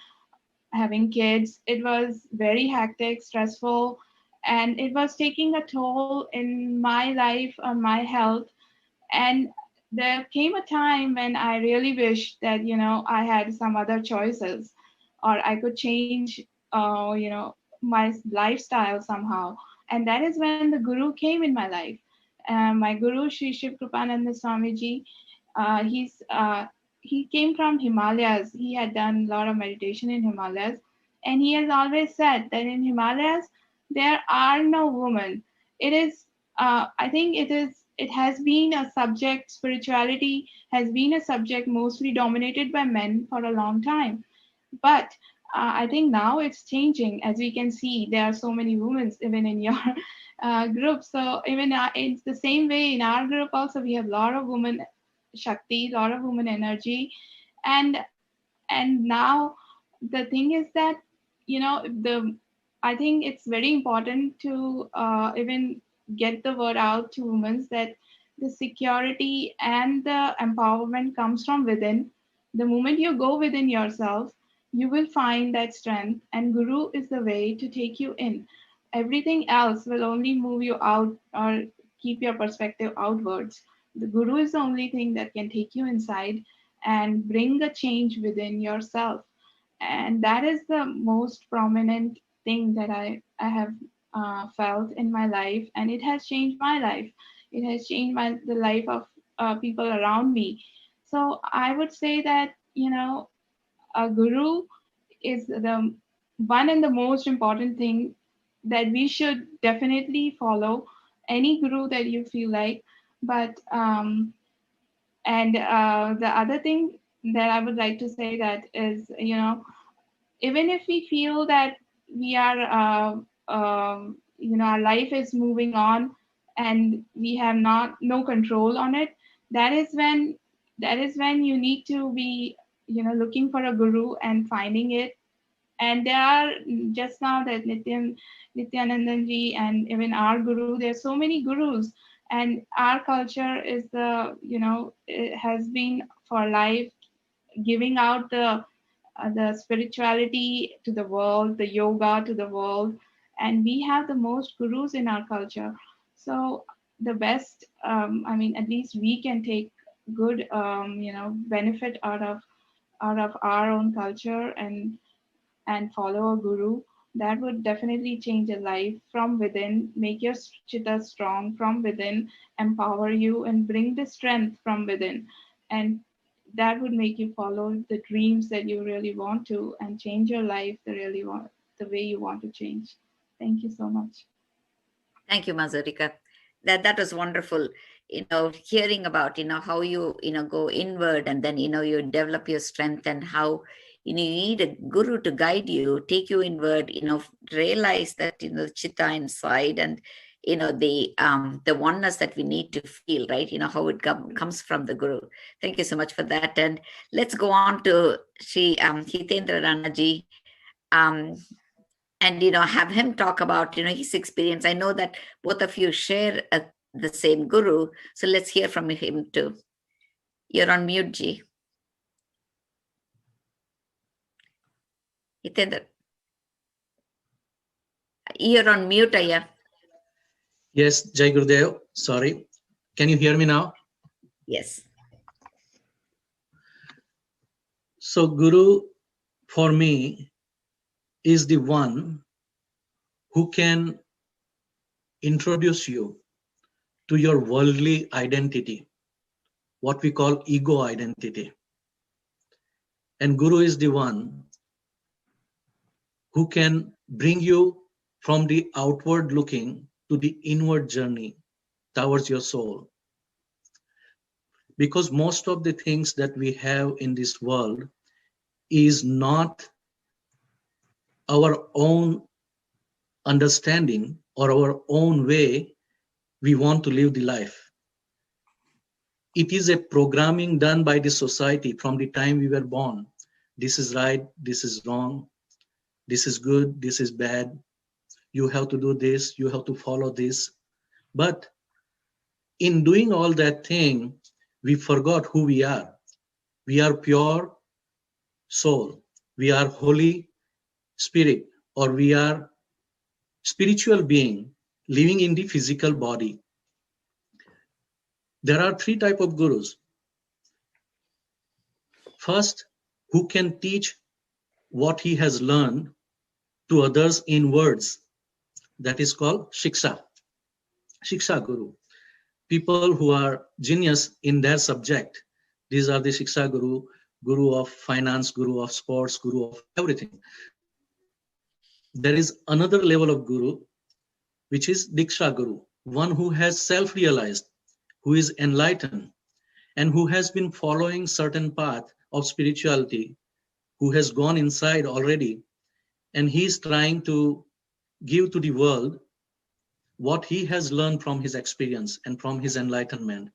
having kids. It was very hectic, stressful, and it was taking a toll in my life, on my health. And there came a time when I really wished that, I had some other choices, or I could change, my lifestyle somehow. And that is when the Guru came in my life. My Guru, Sri Shiv Kripananda Swamiji, he came from Himalayas. He had done a lot of meditation in Himalayas. And he has always said that in Himalayas, there are no women. It is, I think it has been a subject, spirituality has been a subject mostly dominated by men for a long time. But I think now it's changing. As we can see, there are so many women even in your group. So even it's the same way in our group also, we have a lot of women Shakti, a lot of women energy. And now the thing is that, I think it's very important to even get the word out to women that the security and the empowerment comes from within. The moment you go within yourself, you will find that strength, and Guru is the way to take you in. Everything else will only move you out or keep your perspective outwards. The Guru is the only thing that can take you inside and bring the change within yourself. And that is the most prominent thing that I have felt in my life, and it has changed my life. It has changed the life of people around me. So I would say that, a Guru is the one and the most important thing that we should definitely follow. Any Guru that you feel like. But the other thing that I would like to say that is, even if we feel that we are, our life is moving on and we have no control on it, that is when you need to be, looking for a Guru and finding it. And there are, just now that Nithyanandanji and even our Guru, there's so many Gurus, and our culture is it has been for life, giving out the spirituality to the world, the yoga to the world, and we have the most Gurus in our culture. So the best, at least we can take good, benefit out of our own culture and follow a Guru. That would definitely change your life from within, make your chitta strong from within, empower you, and bring the strength from within. And that would make you follow the dreams that you really want to, and change your life the way you want to change. Thank you so much. Thank you, Mazurika. That was wonderful. Hearing about, how you, go inward, and then, you develop your strength, and how, you need a Guru to guide you, take you inward, realize that, the chitta inside, and, the oneness that we need to feel, right? How it comes from the Guru. Thank you so much for that. And let's go on to Sri Hitendra Ranaji, and, have him talk about, his experience. I know that both of you share the same Guru, so let's hear from him too. You're on mute, Ji. Hitendra, you're on mute, Aya. Yes, Jai Gurudev. Sorry. Can you hear me now? Yes. So Guru, for me, is the one who can introduce you to your worldly identity, what we call ego identity. And Guru is the one who can bring you from the outward looking to the inward journey towards your soul. Because most of the things that we have in this world is not our own understanding or our own way we want to live the life. It is a programming done by the society from the time we were born. This is right, this is wrong, this is good, this is bad. You have to do this, you have to follow this. But in doing all that thing, we forgot who we are. We are pure soul. We are holy spirit, or we are spiritual being living in the physical body. There are three types of gurus. First, who can teach what he has learned to others in words. that is called Shiksha Guru. People who are genius in their subject. These are the Shiksha Guru, Guru of finance, Guru of sports, Guru of everything. There is another level of Guru, which is Diksha Guru, one who has self-realized, who is enlightened, and who has been following certain path of spirituality, who has gone inside already, and he is trying to give to the world what he has learned from his experience and from his enlightenment.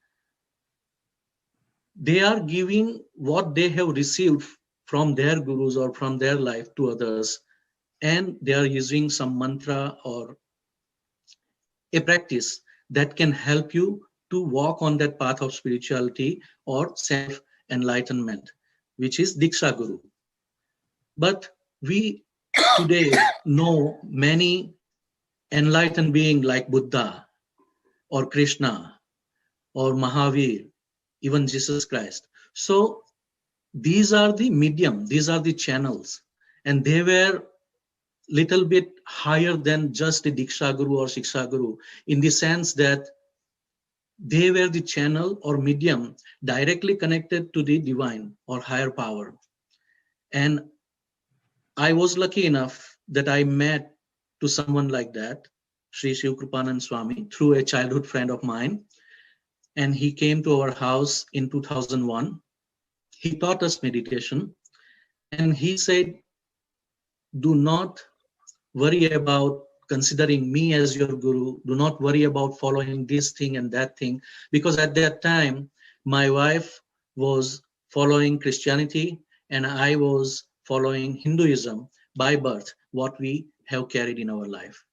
They are giving what they have received from their gurus or from their life to others, and they are using some mantra or a practice that can help you to walk on that path of spirituality or self-enlightenment, which is Diksha Guru. But we today know many enlightened beings like Buddha or Krishna or Mahavir, even Jesus Christ. So these are the medium, these are the channels, and they were little bit higher than just a Diksha Guru or Shiksha Guru, in the sense that they were the channel or medium directly connected to the divine or higher power. And I was lucky enough that I met to someone like that, Sri Shiv Kripanand Swami, through a childhood friend of mine. And he came to our house in 2001. He taught us meditation. And he said, do not worry about considering me as your guru. Do not worry about following this thing and that thing. Because at that time, my wife was following Christianity and I was following Hinduism by birth, what we have carried in our life.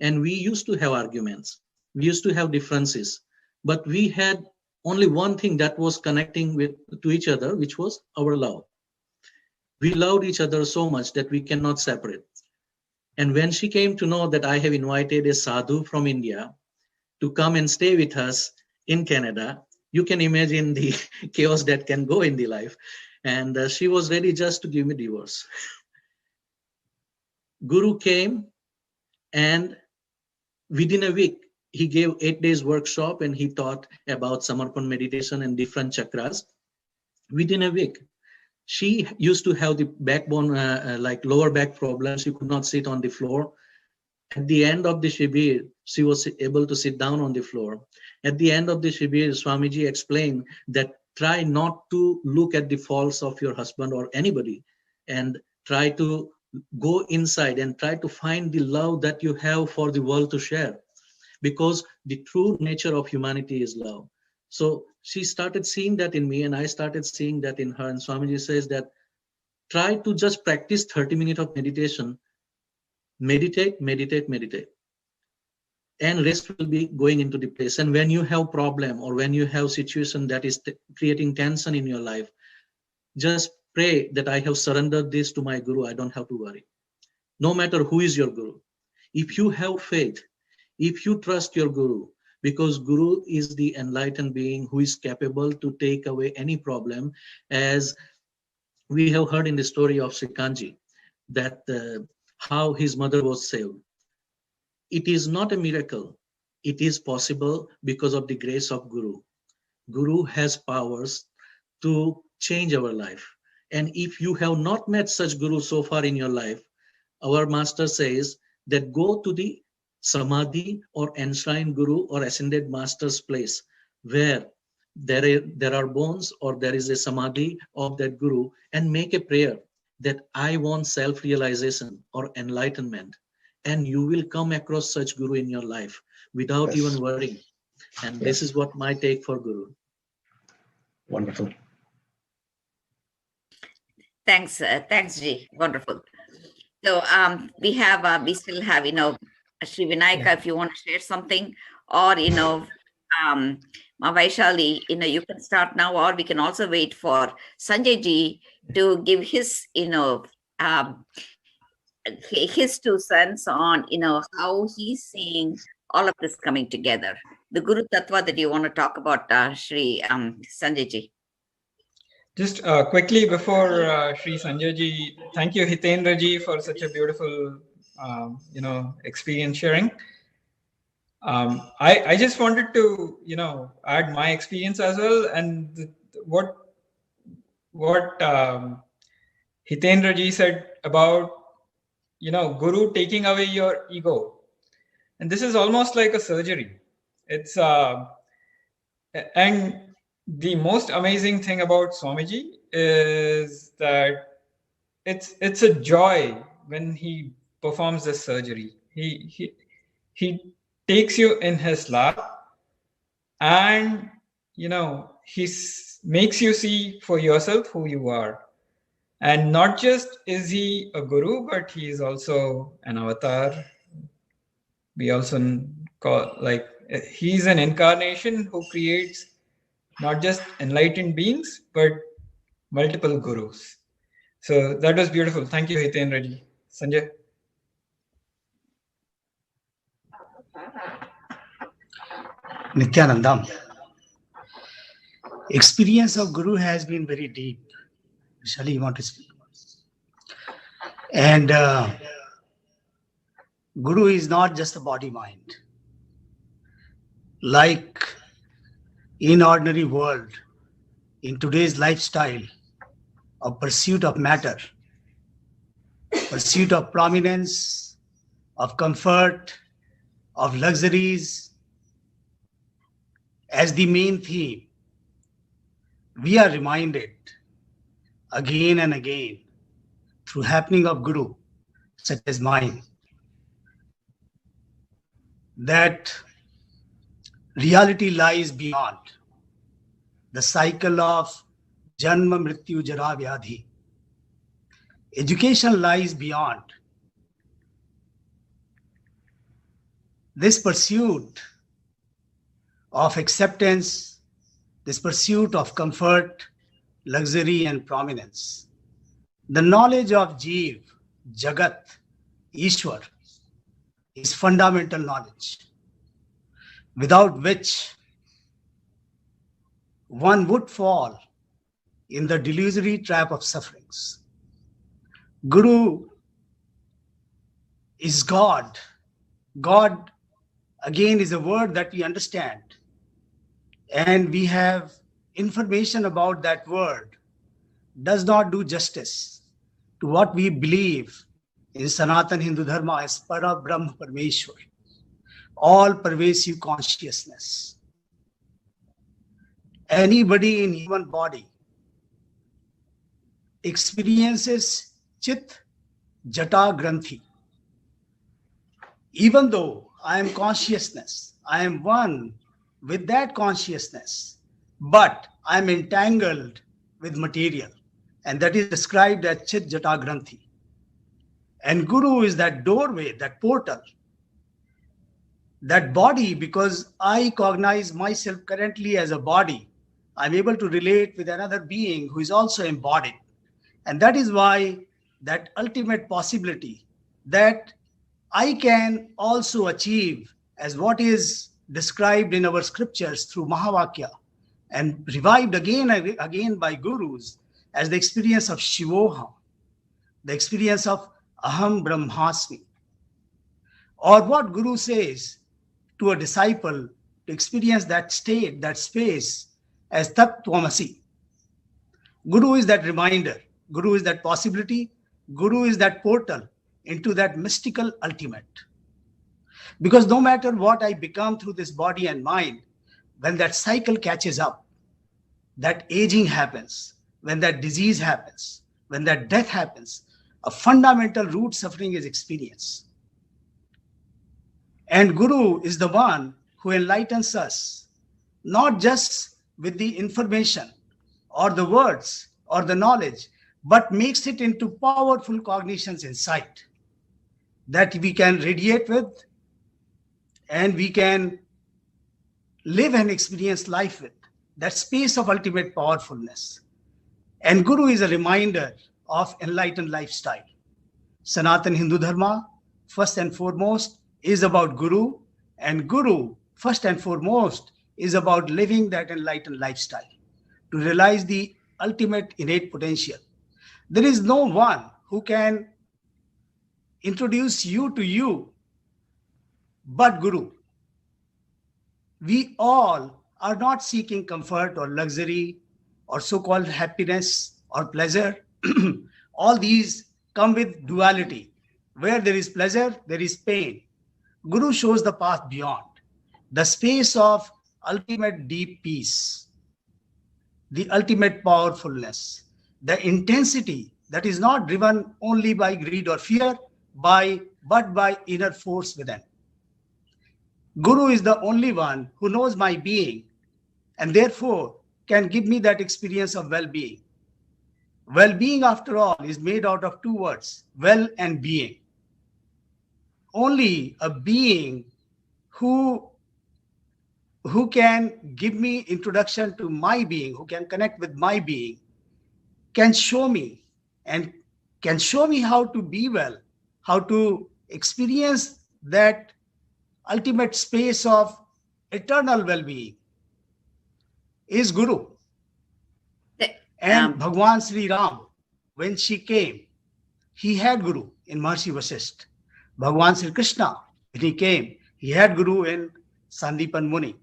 And we used to have arguments. We used to have differences. But we had only one thing that was connecting to each other, which was our love. We loved each other so much that we cannot separate. And when she came to know that I have invited a sadhu from India to come and stay with us in Canada, you can imagine the chaos that can go in the life. And she was ready just to give me divorce. Guru came, and within a week, he gave 8 days workshop and he taught about Samarpan meditation and different chakras. Within a week, she used to have the backbone, like lower back problems. She could not sit on the floor. At the end of the Shibir, she was able to sit down on the floor. At the end of the Shibir, Swamiji explained that try not to look at the faults of your husband or anybody, and try to go inside and try to find the love that you have for the world to share, because the true nature of humanity is love. So she started seeing that in me and I started seeing that in her. And Swamiji says that try to just practice 30 minutes of meditation. Meditate, meditate, meditate. And rest will be going into the place. And when you have problem or when you have situation that is creating tension in your life, just pray that I have surrendered this to my Guru. I don't have to worry. No matter who is your Guru. If you have faith, if you trust your Guru, because Guru is the enlightened being who is capable to take away any problem, as we have heard in the story of Srikanji, that how his mother was saved. It is not a miracle. It is possible because of the grace of Guru. Guru has powers to change our life. And if you have not met such Guru so far in your life, our master says that go to the Samadhi or enshrined Guru or ascended master's place where there are bones or there is a Samadhi of that Guru, and make a prayer that I want self-realization or enlightenment. And you will come across such Guru in your life without even worrying. And this is what my take for Guru. Wonderful. Thanks, thanks, Ji. Wonderful. So we still have, Sri Vinayaka, if you want to share something, or, Vaishali, you can start now, or we can also wait for Sanjay Ji to give his, his 2 cents on, how he's seeing all of this coming together. The Guru Tattva that you want to talk about, Sri Sanjay Ji. Just quickly before Sri Sanjay Ji, thank you Hitendra Ji for such a beautiful experience sharing. I just wanted to, add my experience as well. And what Hitendra ji said about, Guru taking away your ego. And this is almost like a surgery. It's, and the most amazing thing about Swamiji is that it's a joy when he performs this surgery. He takes you in his lap, and he makes you see for yourself who you are. And not just is he a guru, but he is also an avatar. We also call, he's an incarnation who creates not just enlightened beings, but multiple gurus. So that was beautiful. Thank you, Hitendra ji. Sanjay. Nithyanandam. Experience of Guru has been very deep. Vishali, you want to speak? And Guru is not just a body-mind. Like in ordinary world, in today's lifestyle of pursuit of matter, pursuit of prominence, of comfort, of luxuries, as the main theme, we are reminded again and again through happening of Guru, such as mine, that reality lies beyond the cycle of Janma, Mrityu, Jara, Vyadhi. Education lies beyond this pursuit of acceptance, this pursuit of comfort, luxury, and prominence. The knowledge of Jeev, Jagat, Ishwar is fundamental knowledge, without which one would fall in the delusory trap of sufferings. Guru is God. God, again, is a word that we understand, and we have information about that word does not do justice to what we believe in Sanatana Hindu Dharma as Para Brahma Parmeshwar, all pervasive consciousness. Anybody in human body experiences Chit Jata Granthi. Even though I am consciousness, I am one with that consciousness, but I am entangled with material, and that is described as Chit Jata Granthi. And Guru is that doorway, that portal, that body, because I cognize myself currently as a body, I'm able to relate with another being who is also embodied. And that is why that ultimate possibility that I can also achieve as what is described in our scriptures through Mahavakya and revived again and again by gurus as the experience of Shivoham, the experience of Aham Brahmasmi, or what Guru says to a disciple to experience that state, that space as Tat Tvamasi. Guru is that reminder, Guru is that possibility, Guru is that portal into that mystical ultimate. Because no matter what I become through this body and mind, when that cycle catches up, that aging happens, when that disease happens, when that death happens, a fundamental root suffering is experienced. And Guru is the one who enlightens us, not just with the information or the words or the knowledge, but makes it into powerful cognitions insight that we can radiate with and we can live and experience life with, that space of ultimate powerfulness. And Guru is a reminder of enlightened lifestyle. Sanatana Hindu Dharma, first and foremost, is about Guru, and Guru, first and foremost, is about living that enlightened lifestyle to realize the ultimate innate potential. There is no one who can introduce you to you, but Guru. We all are not seeking comfort or luxury or so-called happiness or pleasure. All these come with duality. Where there is pleasure, there is pain. Guru shows the path beyond, the space of ultimate deep peace, the ultimate powerfulness, the intensity that is not driven only by greed or fear, but by inner force within. Guru is the only one who knows my being and therefore can give me that experience of well-being. Well-being, after all, is made out of two words, well and being. Only a being who can give me introduction to my being, who can connect with my being, can show me how to be well, how to experience that ultimate space of eternal well-being is Guru. And Bhagavan Sri Ram, when she came, he had Guru in Maharishi Vasishtha. Bhagavan Sri Krishna, when he came, he had Guru in Sandipan Muni.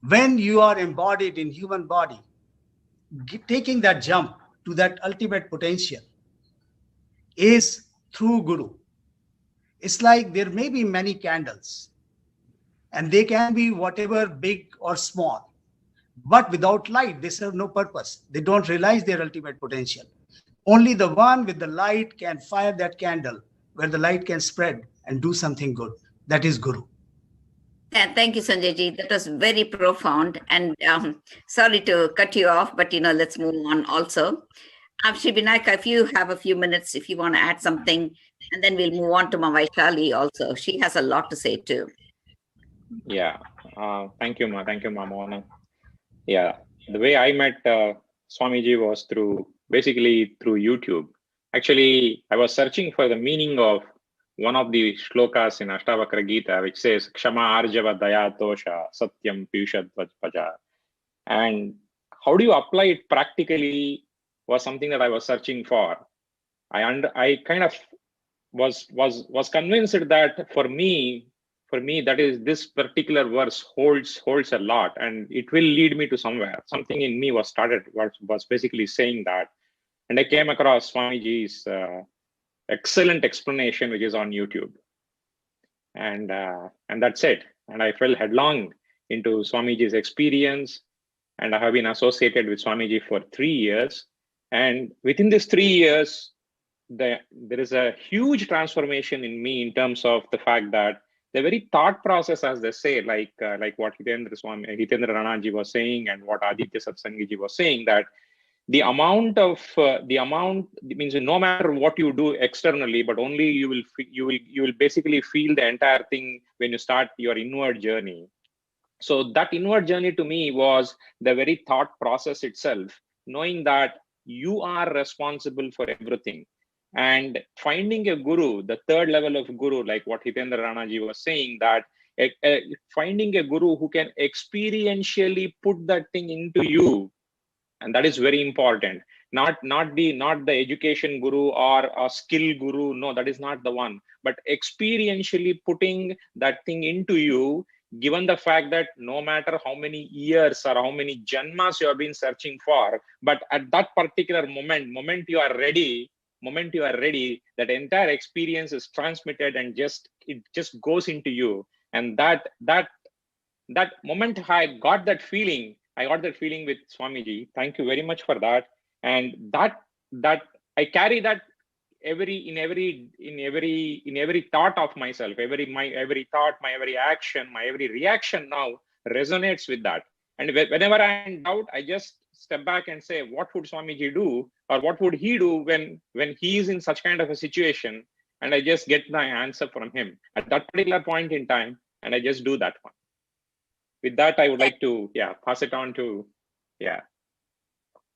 When you are embodied in human body, taking that jump to that ultimate potential is through Guru. It's like there may be many candles and they can be whatever big or small, but without light, they serve no purpose. They don't realize their ultimate potential. Only the one with the light can fire that candle where the light can spread and do something good. That is Guru. Thank you, Sanjay ji. That was very profound. And sorry to cut you off, but let's move on also. Shri Vinayaka, if you have a few minutes, if you want to add something, and then we'll move on to Vaishali also. She has a lot to say too. Yeah. Thank you, Ma. Thank you, Ma Mona. Yeah. The way I met Swamiji was basically through YouTube. Actually, I was searching for the meaning of one of the shlokas in Ashtavakra Gita, which says, Kshama Arjava Daya Tosha Satyam Piyushad Vajpaja. And how do you apply it practically was something that I was searching for. I kind of was convinced that for me, that is, this particular verse holds a lot, and it will lead me to somewhere. Something in me was basically saying that. And I came across Swamiji's excellent explanation, which is on YouTube. And that's it. And I fell headlong into Swamiji's experience. And I have been associated with Swamiji for 3 years. And within these 3 years, there is a huge transformation in me in terms of the fact that the very thought process, as they say, like what Hitendra Ranaji was saying and what Aditya Satsangiji was saying, that the amount means no matter what you do externally, but only you will basically feel the entire thing when you start your inward journey. So that inward journey to me was the very thought process itself, knowing that you are responsible for everything. And finding a guru, the third level of guru, like what Hitendra Ranaji was saying, that finding a guru who can experientially put that thing into you, and that is very important. Not the education guru or a skill guru. No, that is not the one. But experientially putting that thing into you, given the fact that no matter how many years or how many janmas you have been searching for, but at that particular moment you are ready, that entire experience is transmitted and it just goes into you. And that moment I got that feeling with Swamiji. Thank you very much for that. And that I carry that in every thought of myself, every thought, my every action, my every reaction now resonates with that. And whenever I'm in doubt, I just step back and say, what would Swamiji do, or what would he do when he is in such kind of a situation? And I just get my answer from him at that particular point in time, and I just do that one. With that, I would like to pass it on to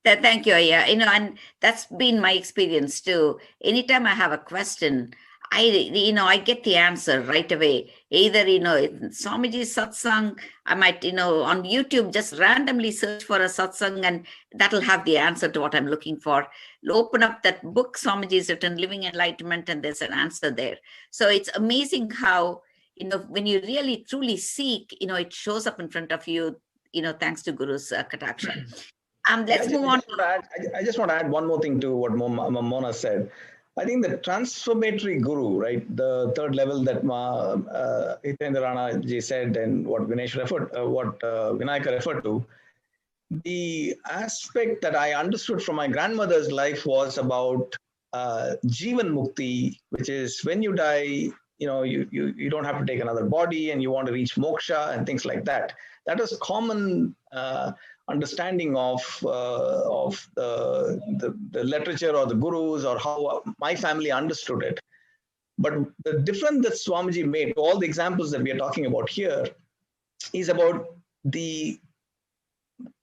Thank you. Yeah, and that's been my experience too. Anytime I have a question, I get the answer right away. Either, Swamiji's satsang, I might, on YouTube, just randomly search for a satsang and that'll have the answer to what I'm looking for. Open up that book Swamiji's written, Living Enlightenment, and there's an answer there. So it's amazing how, when you really truly seek, it shows up in front of you, thanks to Guru's Kataksha. Let's move on. I just want to add one more thing to what Mona said. I think the transformatory guru, right, the third level that Hitendra ji said and what Vinayaka referred to, the aspect that I understood from my grandmother's life was about Jivan Mukti, which is when you die, you don't have to take another body and you want to reach moksha and things like that. That was common understanding of the literature or the gurus or how my family understood it. But the difference that Swamiji made to all the examples that we are talking about here is about the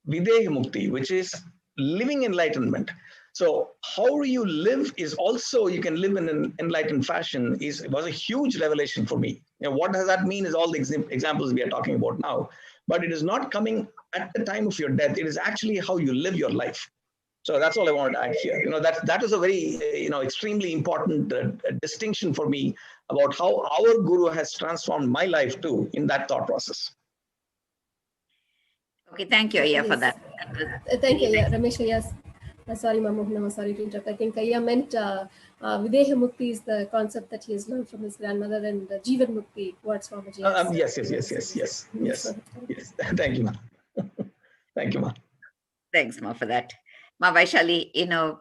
Videha Mukti, which is living enlightenment. So how you live is also, you can live in an enlightened fashion was a huge revelation for me. What does that mean is all the examples we are talking about now. But it is not coming at the time of your death. It is actually how you live your life. So that's all I wanted to add here. That is a very, extremely important distinction for me about how our Guru has transformed my life too in that thought process. Okay, thank you, Ayya, for that. Thank you, Ayya. Ramesh, yes. Sorry, Mamohana, sorry to interrupt. I think Ayya meant Videha Mukti is the concept that he has learned from his grandmother, and Jivan Mukti, what Swamiji has. Yes. Thank you, Ma. Thank you, Ma. Thanks, Ma, for that. Ma Vaishali, now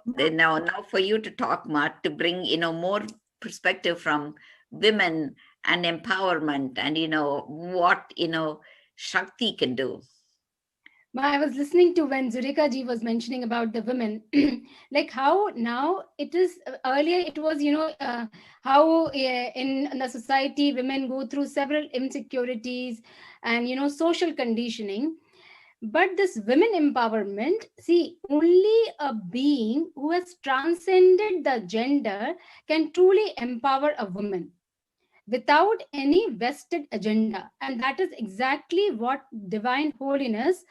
for you to talk, Ma, to bring, more perspective from women and empowerment and, what, Shakti can do. I was listening to when Zurika ji was mentioning about the women, like how now it is, earlier it was, how in the society women go through several insecurities and, social conditioning. But this women empowerment, see, only a being who has transcended the gender can truly empower a woman without any vested agenda. And that is exactly what Divine Holiness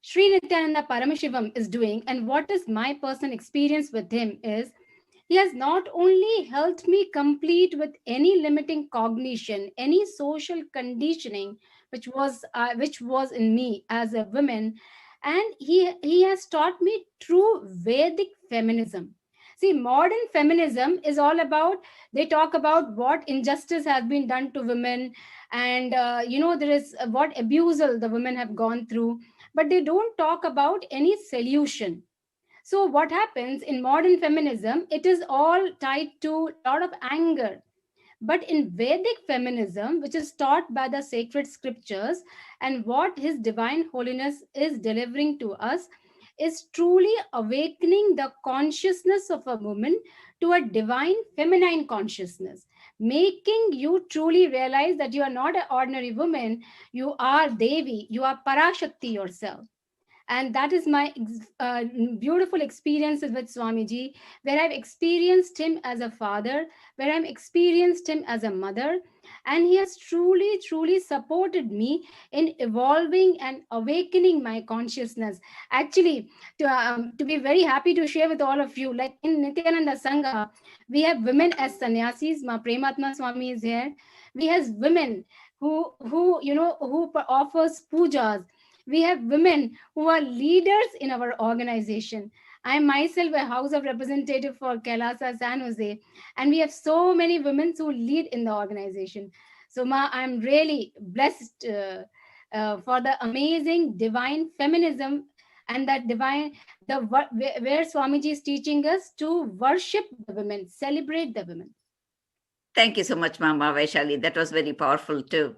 Sri Nithyananda Paramashivam is doing. And what is my personal experience with him is, he has not only helped me complete with any limiting cognition, any social conditioning, which was in me as a woman, and he has taught me true Vedic feminism. See, modern feminism is all about, they talk about what injustice has been done to women, and there is what abusal the women have gone through, but they don't talk about any solution. So what happens in modern feminism, it is all tied to a lot of anger. But in Vedic feminism, which is taught by the sacred scriptures, and what His Divine Holiness is delivering to us, is truly awakening the consciousness of a woman to a divine feminine consciousness, making you truly realize that you are not an ordinary woman, you are Devi, you are Parashakti yourself. And that is my beautiful experiences with Swamiji, where I've experienced him as a father, where I've experienced him as a mother, and he has truly, truly supported me in evolving and awakening my consciousness. Actually, to be very happy to share with all of you, like in Nityananda Sangha, we have women as sannyasis. Ma Prematma Swami is here. We have women who offers pujas. We have women who are leaders in our organization. I am myself a House of Representative for KAILASA San Jose, and we have so many women who lead in the organization. So, Ma, I'm really blessed for the amazing divine feminism and that where Swamiji is teaching us to worship the women, celebrate the women. Thank you so much, Mama Vaishali. That was very powerful too.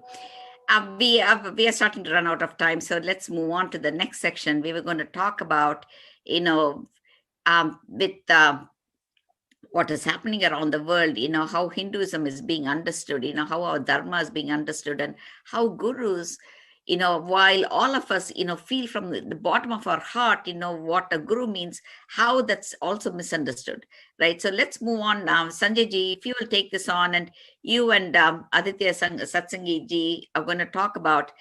We are starting to run out of time, so let's move on to the next section. We were going to talk about, what is happening around the world, how Hinduism is being understood, how our Dharma is being understood, and how gurus, while all of us, feel from the bottom of our heart, what a guru means, how that's also misunderstood, right? So let's move on now. Sanjay ji, if you will take this on, and you and Aditya Satsangi ji are going to talk about,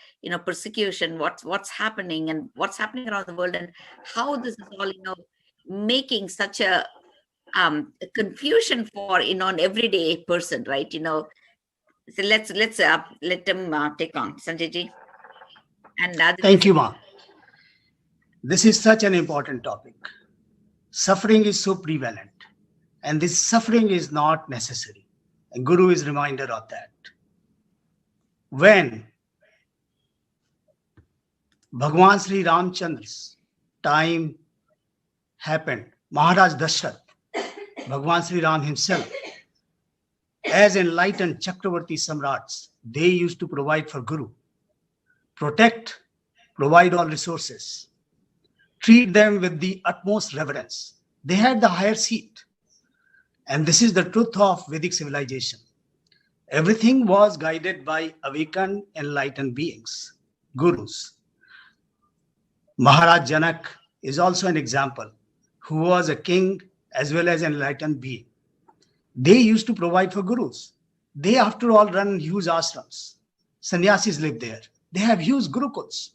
persecution, what's happening and what's happening around the world, and how this is all, making such a confusion for, an everyday person, right? So let's let them take on. Sanjay ji. And Thank you, Ma. This is such an important topic. Suffering is so prevalent, and this suffering is not necessary. And Guru is a reminder of that. When Bhagavan Sri Ramchandra's time happened, Maharaj Dashrath, Bhagavan Sri Ram himself, as enlightened Chakravarti Samrats, they used to provide for Guru. Protect, provide all resources, treat them with the utmost reverence. They had the higher seat. And this is the truth of Vedic civilization. Everything was guided by awakened, enlightened beings, gurus. Maharaj Janak is also an example, who was a king as well as an enlightened being. They used to provide for gurus. They, after all, run huge ashrams. Sannyasis live there. They have huge gurukuls.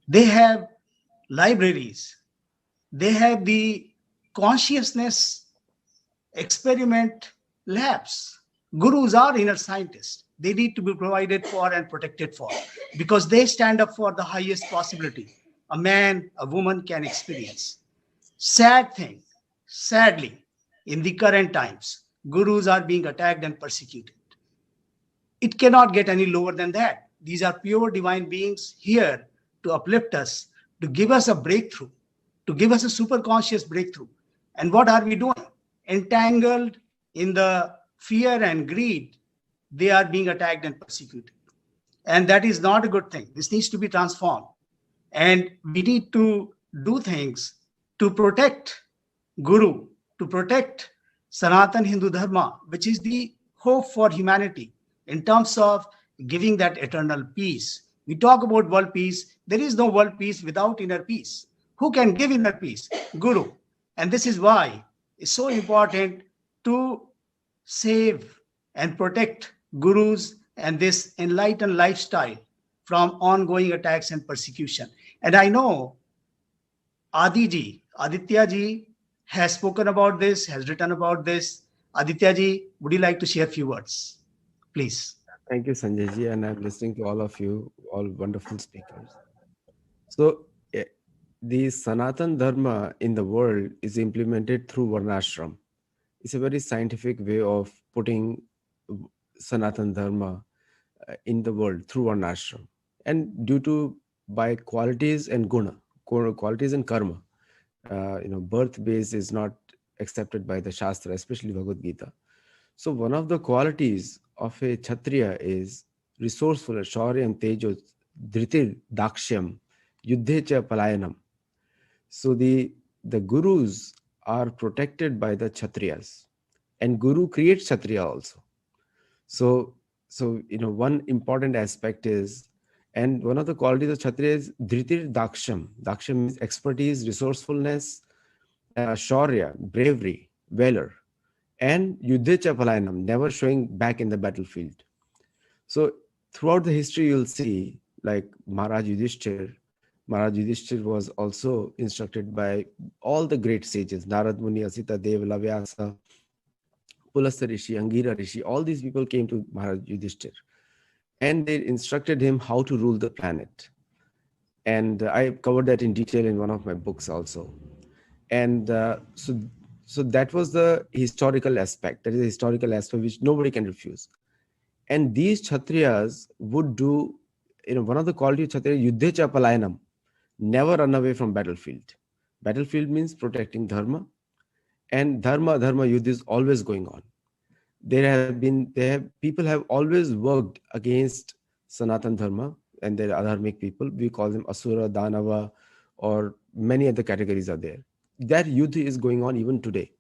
They have libraries. They have the consciousness experiment labs. Gurus are inner scientists. They need to be provided for and protected for, because they stand up for the highest possibility a man, a woman can experience. Sad thing, sadly, in the current times, gurus are being attacked and persecuted. It cannot get any lower than that. These are pure divine beings here to uplift us, to give us a breakthrough, to give us a super conscious breakthrough. And what are we doing? Entangled in the fear and greed, they are being attacked and persecuted. And that is not a good thing. This needs to be transformed. And we need to do things to protect Guru, to protect Sanatan Hindu Dharma, which is the hope for humanity in terms of giving that eternal peace. We talk about world peace. There is no world peace without inner peace. Who can give inner peace? Guru. And this is why it's so important to save and protect gurus and this enlightened lifestyle from ongoing attacks and persecution. And I know Aditya ji has spoken about this, has written about this. Aditya ji, would you like to share a few words? Please. Thank you, Sanjay ji, and I'm listening to all of you, all wonderful speakers. So, the Sanatan Dharma in the world is implemented through Varnashram. It's a very scientific way of putting Sanatan Dharma in the world through Varnashram. And due to by qualities and guna, qualities and karma, birth base is not accepted by the Shastra, especially Bhagavad Gita. So one of the qualities of a Kshatriya is resourceful, Shaurya Tejo, Dhritir Dakshyam, Yuddhecha Palayanam. So the gurus are protected by the Kshatriyas, and Guru creates Kshatriya also. So one important aspect is, and one of the qualities of Kshatriya is Dhritir Daksham. Daksham means expertise, resourcefulness, Shaurya, bravery, valor, and Yuddhecha Palayanam, never showing back in the battlefield. So throughout the history, you'll see like Maharaj Yudhishthir was also instructed by all the great sages, Narad Muni, Asita Dev, Lavyasa, Pulastya Rishi, Angira Rishi. All these people came to Maharaj Yudhishthir and they instructed him how to rule the planet. And I covered that in detail in one of my books also. And so that was the historical aspect. That is a historical aspect which nobody can refuse. And these Kshatriyas would do, one of the qualities of Kshatriya, Yuddhecha Palayanam, never run away from battlefield. Battlefield means protecting Dharma. And Dharma Yuddha is always going on. People have always worked against Sanatan Dharma and their adharmic people. We call them Asura, Danava, or many other categories are there. That Yuddha is going on even today.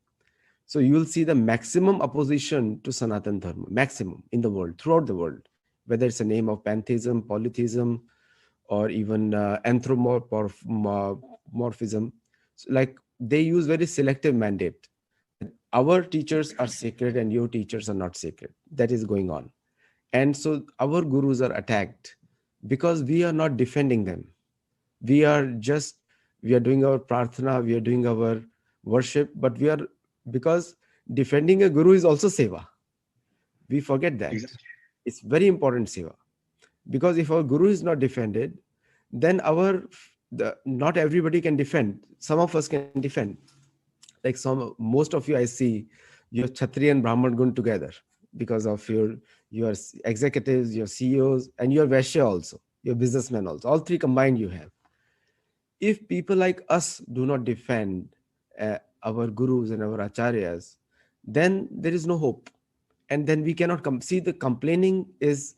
So you will see the maximum opposition to Sanatan Dharma, maximum in the world, throughout the world, whether it's a name of pantheism, polytheism, or even anthropomorphism. So, like, they use very selective mandate. Our teachers are sacred and your teachers are not sacred. That is going on. And so our gurus are attacked because we are not defending them. We are doing our prarthana, we are doing our worship, but because defending a guru is also seva. We forget that. Exactly. It's very important seva. Because if our guru is not defended, then not everybody can defend. Some of us can defend. Like most of you, I see, you're Kshatriya and Brahman gun together because of your executives, your CEOs, and your Vaishya also, your businessmen also. All three combined you have. If people like us do not defend our gurus and our acharyas, then there is no hope. And then we cannot see the complaining is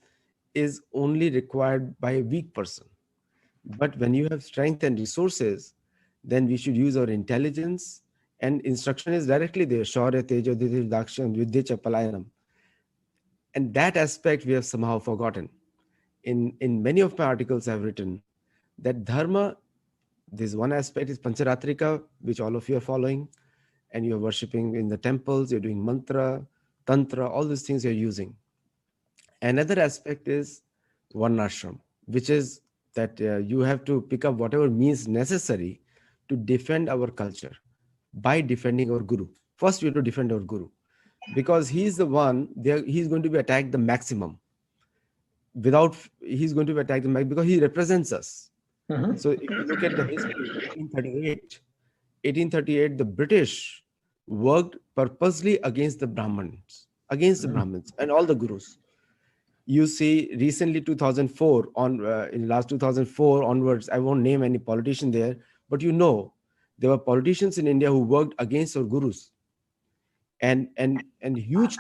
only required by a weak person. But when you have strength and resources, then we should use our intelligence, and instruction is directly there. Shaurya, Tejo, Didhi, Dakshan, Vidyya, Chapalayanam. And that aspect we have somehow forgotten. In many of my articles I've written that dharma, this one aspect is Pancharatrika, which all of you are following, and you're worshipping in the temples, you're doing mantra, tantra, all these things you're using. Another aspect is varnashram, which is that you have to pick up whatever means necessary to defend our culture by defending our guru. First, we have to defend our guru because he's the one there. He's going to be attacked the maximum. He's going to be attacked the maximum because he represents us. So if you look at the history, 1838, the British worked purposely against the Brahmins, and all the gurus. You see, recently 2004 in last 2004 onwards, I won't name any politician there, but there were politicians in India who worked against our gurus, and huge.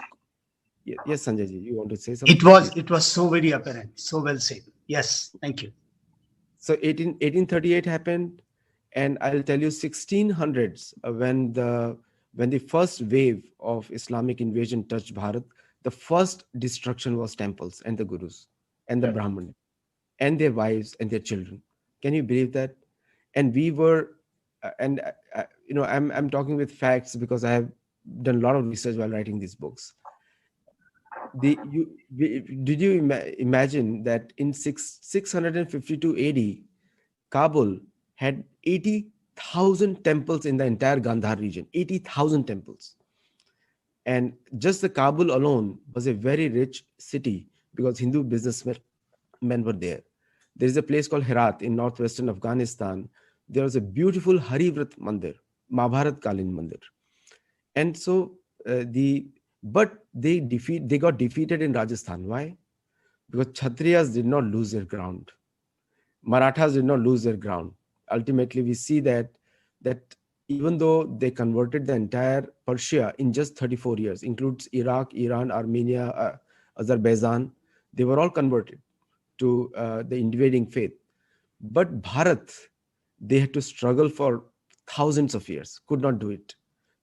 Yes, Sanjay ji, you want to say something? It was so very apparent, so well said. Yes, thank you. So 1838 happened, and I'll tell you 1600s when the first wave of Islamic invasion touched Bharat, the first destruction was temples and the gurus and the Brahmin and their wives and their children. Can you believe that? And we were, I'm talking with facts because I have done a lot of research while writing these books. Did you imagine that in 652 AD, Kabul had 80,000 temples in the entire Gandhar region, 80,000 temples. And just the Kabul alone was a very rich city because Hindu businessmen were there. There is a place called Herat in northwestern Afghanistan. There was a beautiful Harivrat Mandir, Mahabharat Kalin Mandir. And so but they got defeated in Rajasthan. Why? Because Kshatriyas did not lose their ground. Marathas did not lose their ground. Ultimately, we see that even though they converted the entire Persia in just 34 years, includes Iraq, Iran, Armenia, Azerbaijan, they were all converted to the invading faith. But Bharat, they had to struggle for thousands of years, could not do it.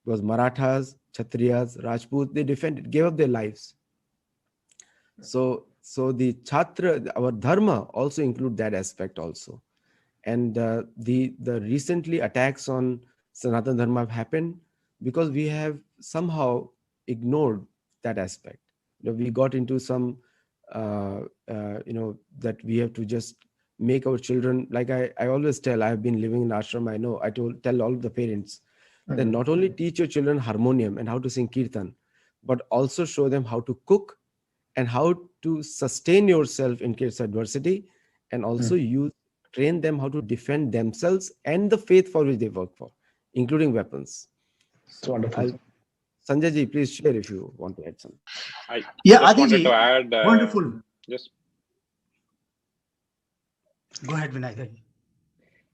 Because Marathas, Kshatriyas, Rajput, they defended, gave up their lives. So the Chhatra, our dharma also include that aspect also. And the recently attacks on Sanatana Dharma have happened because we have somehow ignored that aspect. We got into some, that we have to just make our children, like I always tell, I have been living in ashram, I know, tell all the parents, that not only teach your children harmonium and how to sing kirtan, but also show them how to cook and how to sustain yourself in case of adversity, and also train them how to defend themselves and the faith for which they work for, including weapons. It's wonderful. Sanjay ji, please share if you want to add something. Aditi, to add, wonderful. Just go ahead, Vinay.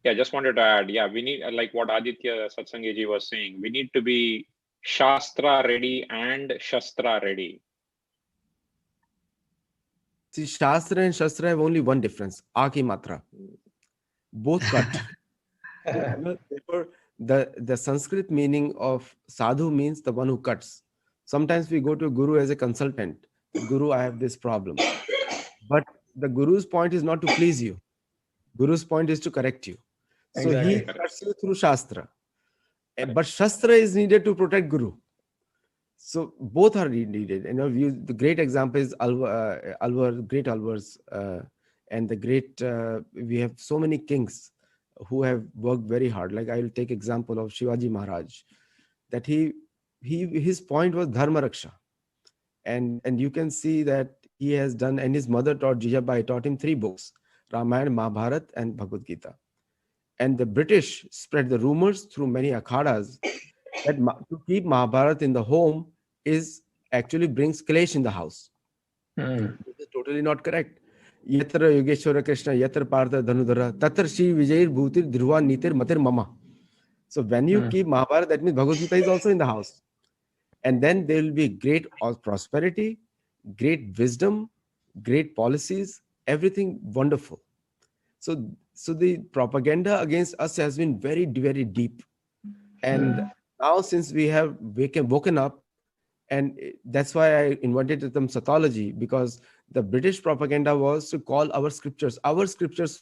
Yeah, just wanted to add. Yeah, we need, like what Aditya Satsangiji was saying, we need to be Shastra ready and Shastra ready. See, Shastra and Shastra have only one difference: Aki Matra. Both cut. Therefore, the Sanskrit meaning of sadhu means the one who cuts. Sometimes we go to a guru as a consultant. Guru, I have this problem. But the guru's point is not to please you. Guru's point is to correct you. So Exactly. he cuts you through Shastra. But Shastra is needed to protect Guru. So both are needed. The great example is Alvar, great Alvars, and the great, we have so many kings who have worked very hard. Like I will take example of Shivaji Maharaj, that his point was Dharma Raksha. And you can see that he has done, and his mother Jijabai taught him 3 books, Ramayana, Mahabharata, and Bhagavad Gita. And the British spread the rumors through many akhadas that to keep Mahabharata in the home is actually brings Klesh in the house. This is totally not correct. Yatra Yogeshwara Krishna, Yatra Partha Dhanudhara, Tatar Shri Vijayir Bhutir Dhruva Nitir Matir Mama. So when you keep Mahabharata, that means Bhagavad Gita is also in the house. And then there will be great prosperity, great wisdom, great policies, everything wonderful. So the propaganda against us has been very, very deep. And now since we have woken up, and that's why I invented the term Sathology, because the British propaganda was to call our scriptures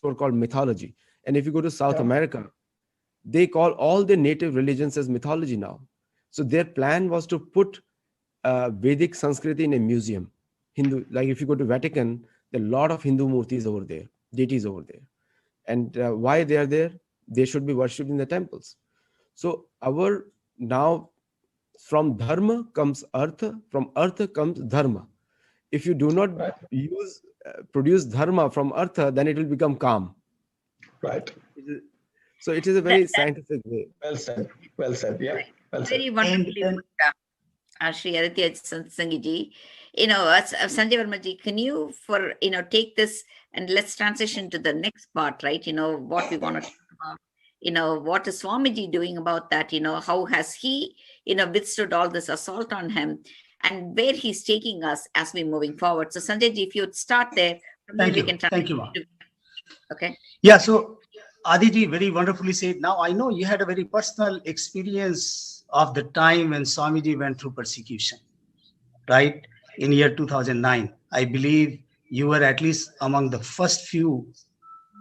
were called mythology. And if you go to South America, they call all the native religions as mythology now. So their plan was to put Vedic Sanskrit in a museum. Hindu, like if you go to Vatican, there are a lot of Hindu murtis over there, deities over there. And why they are there? They should be worshipped in the temples. So now from dharma comes artha, from artha comes dharma. If you do not produce dharma from artha, then it will become kam. Right. So it is a very scientific way. Well said. Well said. Yeah. Well said. Very wonderfully put, Shri Aditya Satsangiji. Sanjay Vermaji, can you take this and let's transition to the next part, right? What we want to talk about. What is Swamiji doing about that? How has he, withstood all this assault on him, and where he's taking us as we're moving forward. So Sanjay ji, if you would start there, thank you. Thank you, ma'am. Okay. Yeah. So Aditi very wonderfully said. Now I know you had a very personal experience of the time when Swamiji went through persecution, right? In year 2009, I believe you were at least among the first few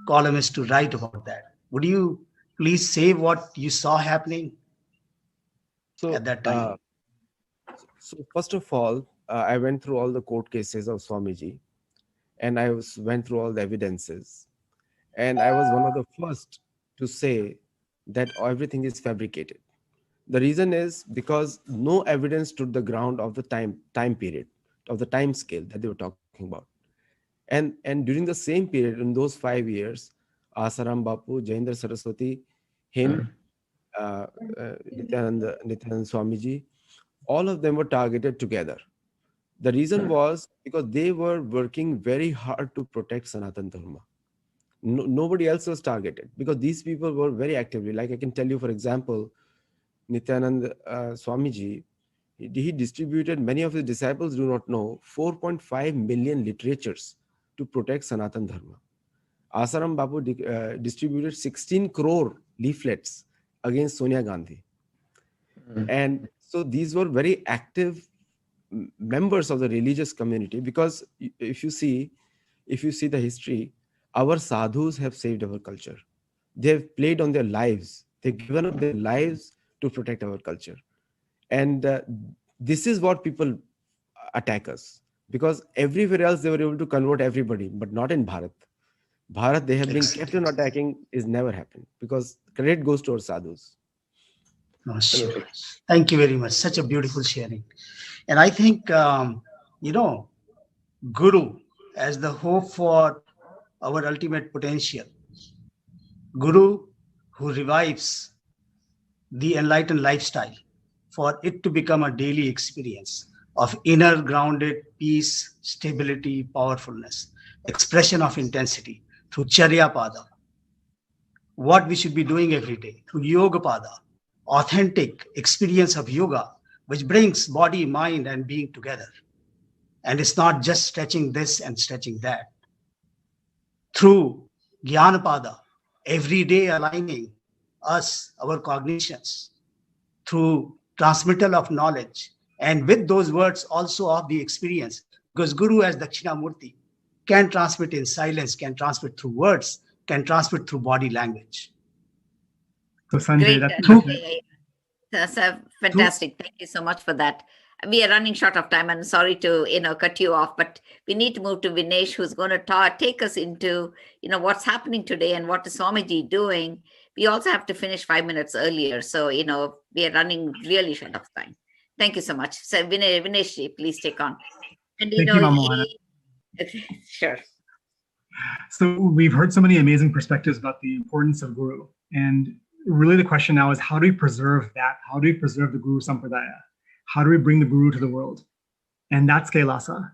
columnists to write about that. Would you please say what you saw happening at that time? So first of all, I went through all the court cases of Swamiji, and I went through all the evidences. And I was one of the first to say that everything is fabricated. The reason is because no evidence stood the ground of the time period, of the time scale that they were talking about. And during the same period, in those 5 years, Asaram Bapu, Jayendra Saraswati, him, Nithyananda Swamiji, all of them were targeted together. The reason was because they were working very hard to protect Sanatana Dharma. Nobody else was targeted because these people were very actively, like I can tell you, for example, Nithyananda Swamiji, he distributed, many of his disciples do not know, 4.5 million literatures to protect Sanatana Dharma. Asaram Babu distributed 16 crore leaflets against Sonia Gandhi. And so these were very active members of the religious community, because if you see the history, our sadhus have saved our culture. They have played on their lives. They've given up their lives to protect our culture. And this is what people attack us, because everywhere else they were able to convert everybody, but not in Bharat. Bharat, they have been kept on attacking, is never happened, because credit goes to our sadhus. Oh, sure. Thank you very much. Such a beautiful sharing. And I think, Guru as the hope for our ultimate potential. Guru who revives the enlightened lifestyle for it to become a daily experience of inner grounded peace, stability, powerfulness, expression of intensity through Charya Pada. What we should be doing every day through Yoga Pada, authentic experience of yoga, which brings body, mind, and being together. And it's not just stretching this and stretching that. Through Jnanapada, every day aligning us, our cognitions, through transmittal of knowledge, and with those words also of the experience, because Guru as Dakshinamurti can transmit in silence, can transmit through words, can transmit through body language. So Sanjay, Great. That's fantastic. Thank you so much for that. We are running short of time, and sorry to cut you off, but we need to move to Vinesh, who's going to take us into what's happening today and what is Swamiji doing. We also have to finish 5 minutes earlier, so we are running really short of time. Thank you so much. So Vinesh, please take on. And Thank you, Mama. Sure. So we've heard so many amazing perspectives about the importance of Guru, and really the question now is, how do we preserve that? How do we preserve the Guru Sampradaya? How do we bring the Guru to the world? And that's KAILASA.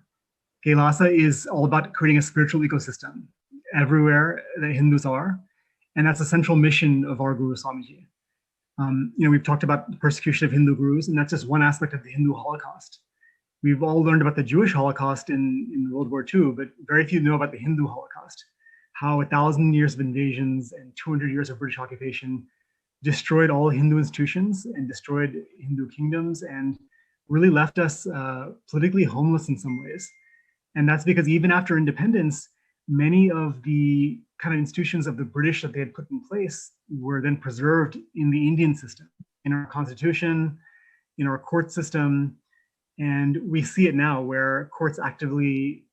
KAILASA is all about creating a spiritual ecosystem everywhere that Hindus are. And that's the central mission of our Guru Swamiji. We've talked about the persecution of Hindu gurus, and that's just one aspect of the Hindu Holocaust. We've all learned about the Jewish Holocaust in World War II, but very few know about the Hindu Holocaust. How 1,000 years of invasions and 200 years of British occupation destroyed all Hindu institutions and destroyed Hindu kingdoms and really left us politically homeless in some ways. And that's because even after independence, many of the kind of institutions of the British that they had put in place were then preserved in the Indian system, in our constitution, in our court system. And we see it now where courts actively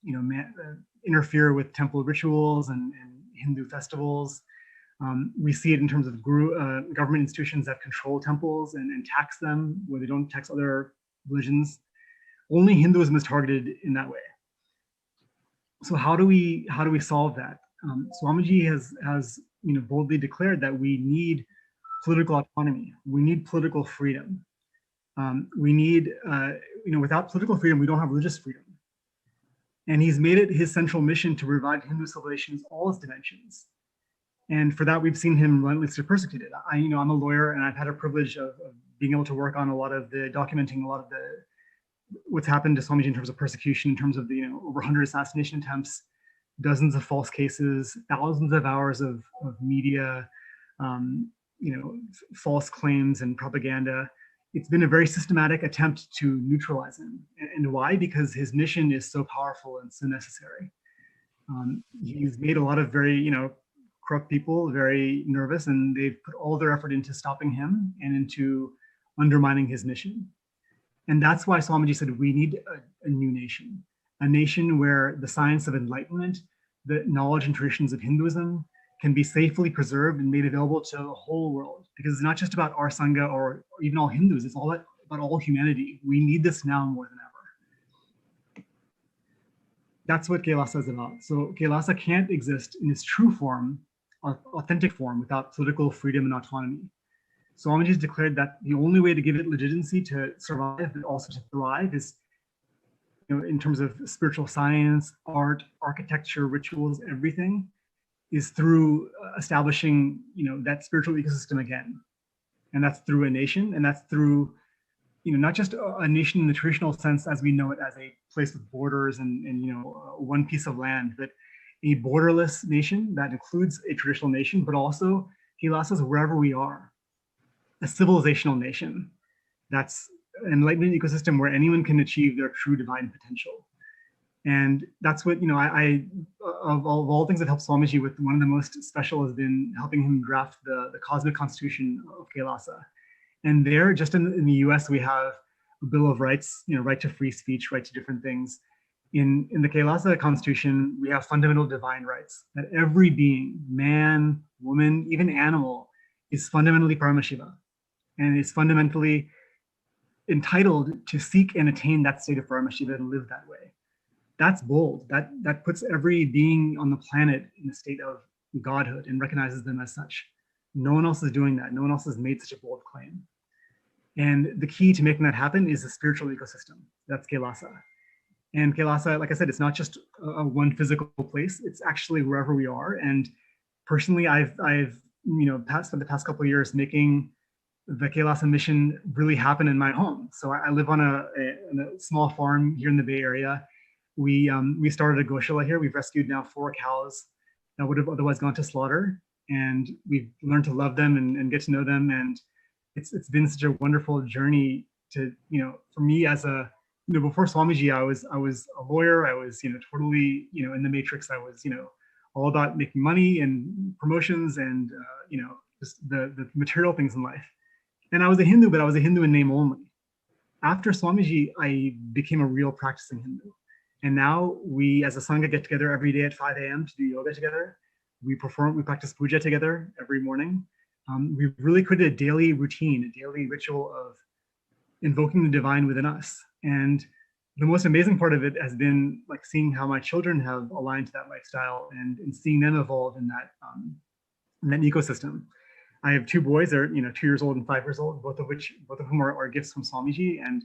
interfere with temple rituals and Hindu festivals. We see it in terms of government institutions that control temples and tax them where they don't tax other religions. Only Hinduism is targeted in that way. So how do we solve that? Swamiji has boldly declared that we need political autonomy. We need political freedom. We need without political freedom, we don't have religious freedom. And he's made it his central mission to revive Hindu civilization in all its dimensions. And for that, we've seen him relentlessly persecuted. I'm a lawyer, and I've had a privilege of being able to work on documenting a lot of what's happened to Swamiji in terms of persecution, in terms of the over 100 assassination attempts, dozens of false cases, thousands of hours of media, false claims and propaganda. It's been a very systematic attempt to neutralize him. And why? Because his mission is so powerful and so necessary. He's made a lot of very, corrupt people very nervous, and they've put all their effort into stopping him and into undermining his mission. And that's why Swamiji said we need a new nation, a nation where the science of enlightenment, the knowledge and traditions of Hinduism can be safely preserved and made available to the whole world. Because it's not just about our Sangha or even all Hindus, it's all about all humanity. We need this now more than ever. That's what KAILASA is about. So KAILASA can't exist in its true form, authentic form, without political freedom and autonomy. Swamiji has declared that the only way to give it legitimacy to survive, but also to thrive, is in terms of spiritual science, art, architecture, rituals, everything, is through establishing that spiritual ecosystem again. And that's through a nation, and that's through not just a nation in the traditional sense as we know it, as a place with borders and one piece of land, but a borderless nation that includes a traditional nation, but also KAILASA is wherever we are, a civilizational nation that's an enlightenment ecosystem where anyone can achieve their true divine potential. And that's what, I of all things that helped Swamiji with, one of the most special has been helping him draft the cosmic constitution of KAILASA. And there, just in the US, we have a Bill of Rights, right to free speech, right to different things. In the KAILASA constitution, we have fundamental divine rights that every being, man, woman, even animal, is fundamentally Paramashiva and is fundamentally entitled to seek and attain that state of Paramashiva and live that way. That's bold. That puts every being on the planet in a state of godhood and recognizes them as such. No one else is doing that. No one else has made such a bold claim. And the key to making that happen is a spiritual ecosystem. That's KAILASA. And KAILASA, like I said, it's not just a one physical place. It's actually wherever we are. And personally, I've spent the past couple of years making the KAILASA mission really happen in my home. So I live on a small farm here in the Bay Area. We started a Goshala here. We've rescued now 4 cows that would have otherwise gone to slaughter. And we've learned to love them and get to know them. And it's been such a wonderful journey to, for me as before Swamiji, I was a lawyer. I was, totally, in the matrix. I was, all about making money and promotions and just the material things in life. And I was a Hindu, but I was a Hindu in name only. After Swamiji, I became a real practicing Hindu. And now we as a Sangha get together every day at 5 a.m. to do yoga together. We practice puja together every morning. We've really created a daily routine, a daily ritual of invoking the divine within us. And the most amazing part of it has been like seeing how my children have aligned to that lifestyle and seeing them evolve in that ecosystem. I have two boys, they're 2 years old and 5 years old, both of whom are gifts from Swamiji, and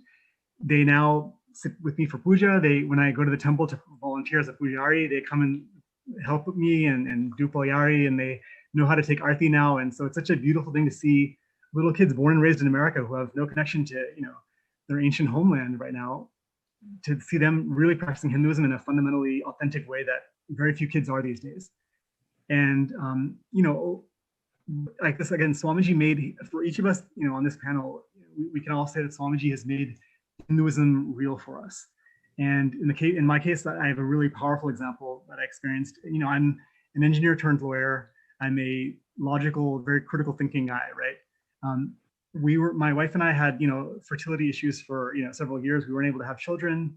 they now sit with me for puja. When I go to the temple to volunteer as a pujari, they come and help me and do pulyari, and they know how to take arti now. And so it's such a beautiful thing to see little kids born and raised in America who have no connection to their ancient homeland right now, to see them really practicing Hinduism in a fundamentally authentic way that very few kids are these days. And like this again, Swamiji made, for each of us on this panel, we can all say that Swamiji has made Hinduism real for us. And in my case, I have a really powerful example that I experienced. I'm an engineer turned lawyer. I'm a logical, very critical thinking guy, right? My wife and I had, fertility issues for, several years. We weren't able to have children.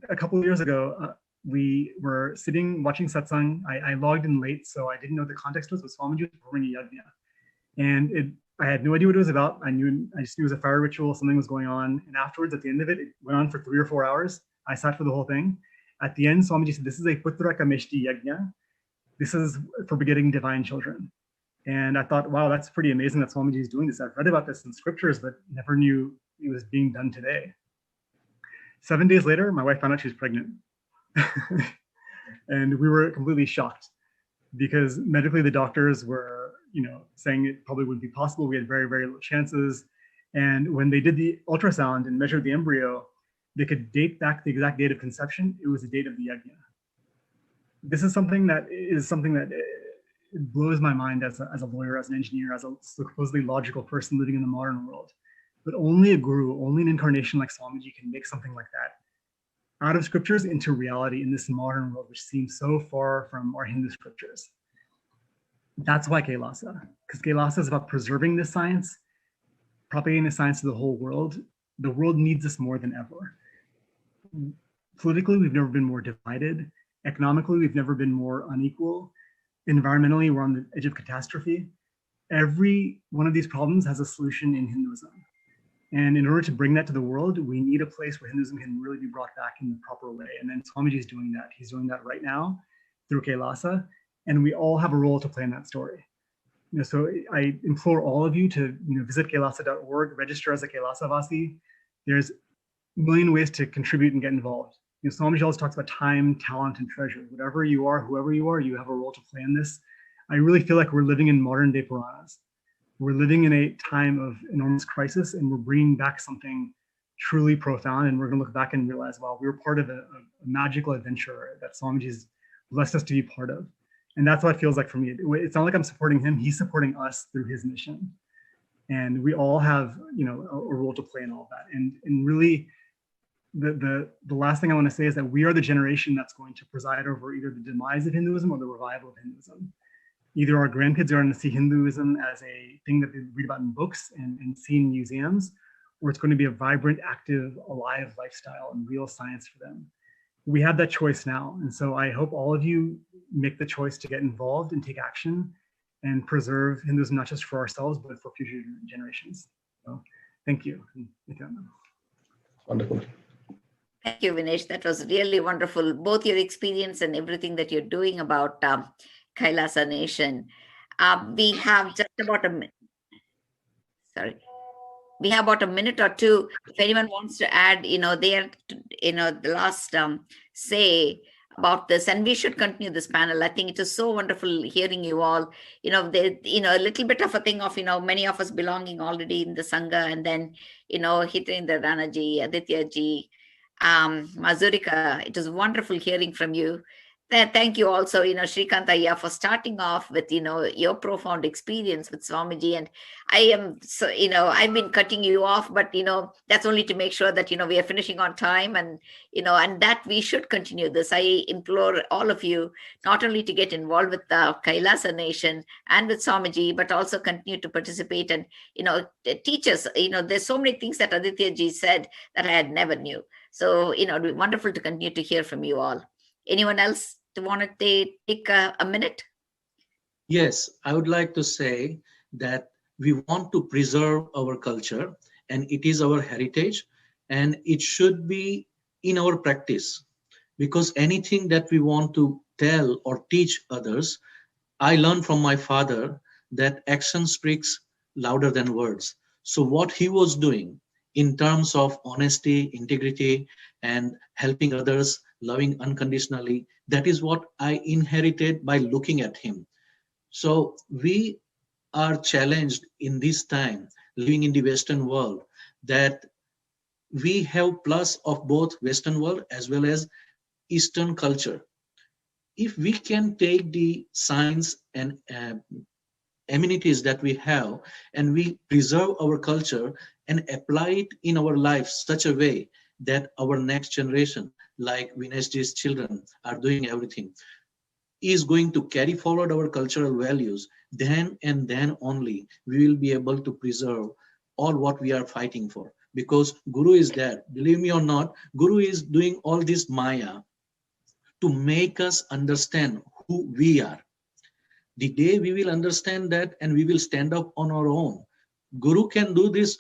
A couple of years ago, we were sitting watching satsang. I logged in late, so I didn't know the context was, but Swamiji was performing a yajna. And I had no idea what it was about. I just knew it was a fire ritual, something was going on. And afterwards, at the end of it, it went on for 3 or 4 hours. I sat for the whole thing. At the end, Swamiji said, this is a putra kameshti yajna. This is for begetting divine children. And I thought, wow, that's pretty amazing that Swamiji is doing this. I've read about this in scriptures, but never knew it was being done today. 7 days later, my wife found out she was pregnant. And we were completely shocked because medically the doctors were, saying it probably wouldn't be possible. We had very, very low chances. And when they did the ultrasound and measured the embryo, they could date back the exact date of conception. It was the date of the yajna. This is something that blows my mind as a lawyer, as an engineer, as a supposedly logical person living in the modern world. But only a guru, only an incarnation like Swamiji can make something like that out of scriptures into reality in this modern world, which seems so far from our Hindu scriptures. That's why KAILASA, because KAILASA is about preserving this science, propagating the science to the whole world. The world needs us more than ever. Politically, we've never been more divided. Economically, we've never been more unequal. Environmentally, we're on the edge of catastrophe. Every one of these problems has a solution in Hinduism. And in order to bring that to the world, we need a place where Hinduism can really be brought back in the proper way. And then Swamiji is doing that. He's doing that right now through KAILASA. And we all have a role to play in that story. So I implore all of you to visit kailasa.org, register as a KAILASA Vasi. There's a million ways to contribute and get involved. Swamiji always talks about time, talent, and treasure. Whatever you are, whoever you are, you have a role to play in this. I really feel like we're living in modern day Puranas. We're living in a time of enormous crisis, and we're bringing back something truly profound. And we're going to look back and realize, wow, we were part of a magical adventure that Swamiji's blessed us to be part of. And that's what it feels like for me. It's not like I'm supporting him. He's supporting us through his mission. And we all have, a role to play in all of that. And really, the last thing I want to say is that we are the generation that's going to preside over either the demise of Hinduism or the revival of Hinduism. Either our grandkids are going to see Hinduism as a thing that they read about in books and see in museums, or it's going to be a vibrant, active, alive lifestyle and real science for them. We have that choice now. And so I hope all of you make the choice to get involved and take action and preserve Hinduism, not just for ourselves, but for future generations. So thank you. Wonderful. Thank you, Vinesh. That was really wonderful. Both your experience and everything that you're doing about KAILASA Nation. We have just about a minute. Sorry. We have about a minute or two. If anyone wants to add, the last say about this, and we should continue this panel. I think it is so wonderful hearing you all. A little bit of a thing of, many of us belonging already in the Sangha, and then, Hitendra Ranaji, Aditya ji, Mazurika. It is wonderful hearing from you Thank you also, Shrikant Ayya, for starting off with, your profound experience with Swamiji. And I am, so, I've been cutting you off, but, that's only to make sure that, we are finishing on time and, and that we should continue this. I implore all of you not only to get involved with the Kailasa Nation and with Swamiji, but also continue to participate and, teach us. There's so many things that Aditya ji said that I had never knew. So, it'd be wonderful to continue to hear from you all. Anyone else want to take a minute? Yes, I would like to say that we want to preserve our culture and it is our heritage and it should be in our practice, because anything that we want to tell or teach others, I learned from my father that action speaks louder than words. So what he was doing in terms of honesty, integrity, and helping others, loving unconditionally, that is what I inherited by looking at him. So we are challenged in this time, living in the Western world, that we have plus of both Western world as well as Eastern culture. If we can take the science and amenities that we have and we preserve our culture and apply it in our lives such a way that our next generation, like Vineshji's children, are doing everything, is going to carry forward our cultural values, then and then only we will be able to preserve all what we are fighting for. Because Guru is there, believe me or not, Guru is doing all this Maya to make us understand who we are. The day we will understand that and we will stand up on our own, Guru can do this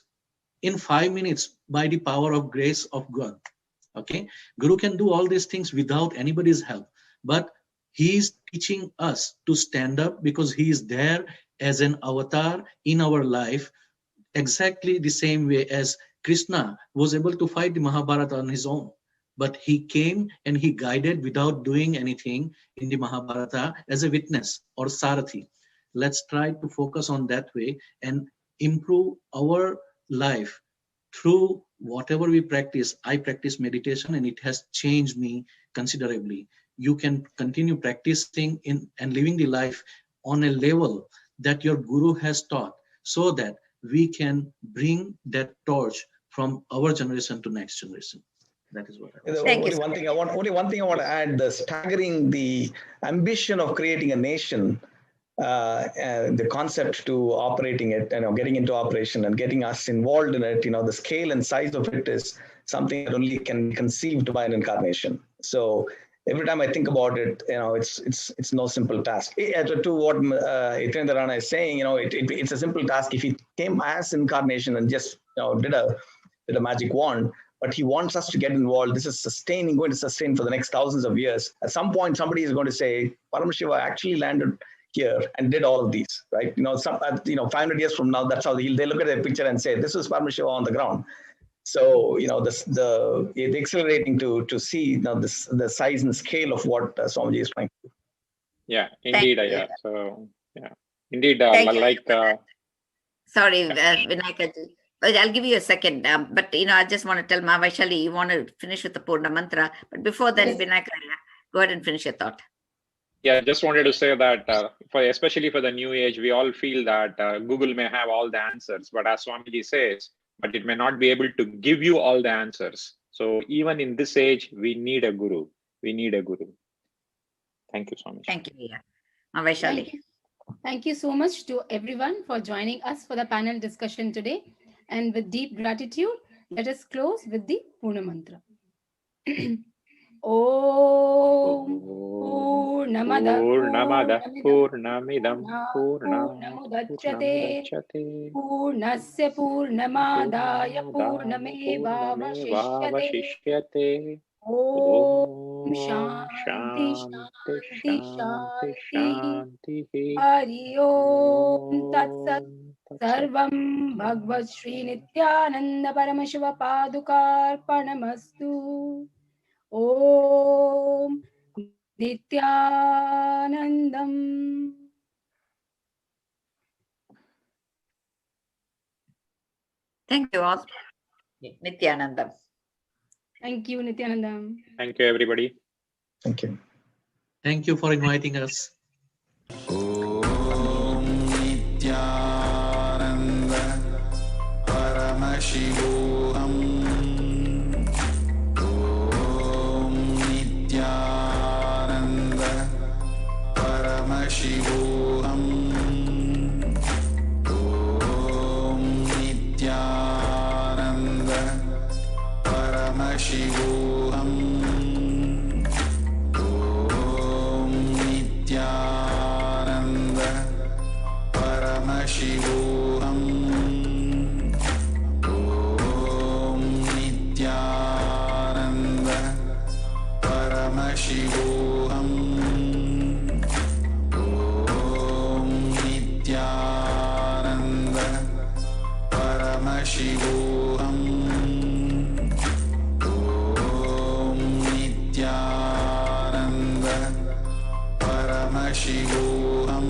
in 5 minutes by the power of grace of God. Okay, Guru can do all these things without anybody's help, but he is teaching us to stand up because he is there as an avatar in our life, exactly the same way as Krishna was able to fight the Mahabharata on his own. But he came and he guided without doing anything in the Mahabharata as a witness or Sarathi. Let's try to focus on that way and improve our life through whatever we practice. I practice meditation and it has changed me considerably. You can continue practicing and living the life on a level that your Guru has taught, so that we can bring that torch from our generation to next generation. That is what I want. Only one thing I want to add: the staggering, the ambition of creating a nation, the concept to operating it, getting into operation and getting us involved in it. The scale and size of it is something that only can be conceived by an incarnation. So every time I think about it, it's no simple task. To what Nithyananda Rana is saying, it's a simple task if he came as incarnation and just did a magic wand. But he wants us to get involved. This is going to sustain for the next thousands of years. At some point, somebody is going to say, Paramashiva actually landed here and did all of these, right? 500 years from now, that's how they look at the picture and say, this is Paramashiva on the ground. So, it's exhilarating to see the size and scale of what Swamiji is trying to do. Yeah, indeed. Yeah. So, yeah, indeed. Sorry, Vinayakaji. I'll give you a second. But, I just want to tell Ma Vaishali, you want to finish with the Purna Mantra. But before that, yes. Vinayaka, go ahead and finish your thought. Yeah, just wanted to say that especially for the new age, we all feel that Google may have all the answers. But as Swamiji says, but it may not be able to give you all the answers. So even in this age, we need a Guru. We need a Guru. Thank you, Swamiji. Thank you. Ma Vaishali. Thank you so much to everyone for joining us for the panel discussion today. And with deep gratitude, let us close with the Purna Mantra. Om Purnamada Purnamidam Purnamudachyate Purnasya Purnamadaya Purnamevavashishyate Om Shanti Shanti Shanti Hari Om Tat Sat Sarvam Bhagavad Shri Nithyananda Paramashiva Padukarpanamastu. Om Nithyanandam. Thank you all. Nithyanandam. Thank you, Nithyanandam. Thank you, everybody. Thank you. Thank you for inviting us. Om Nithyananda Paramashivoham. Om Nithyananda Paramashivoham. Om Nithyananda Paramashivoham. Om Nithyananda Paramashivoham. Om Nithyananda Paramashivoham. Om Nithyananda Paramashivoham. Om Nithyananda Paramashivoham.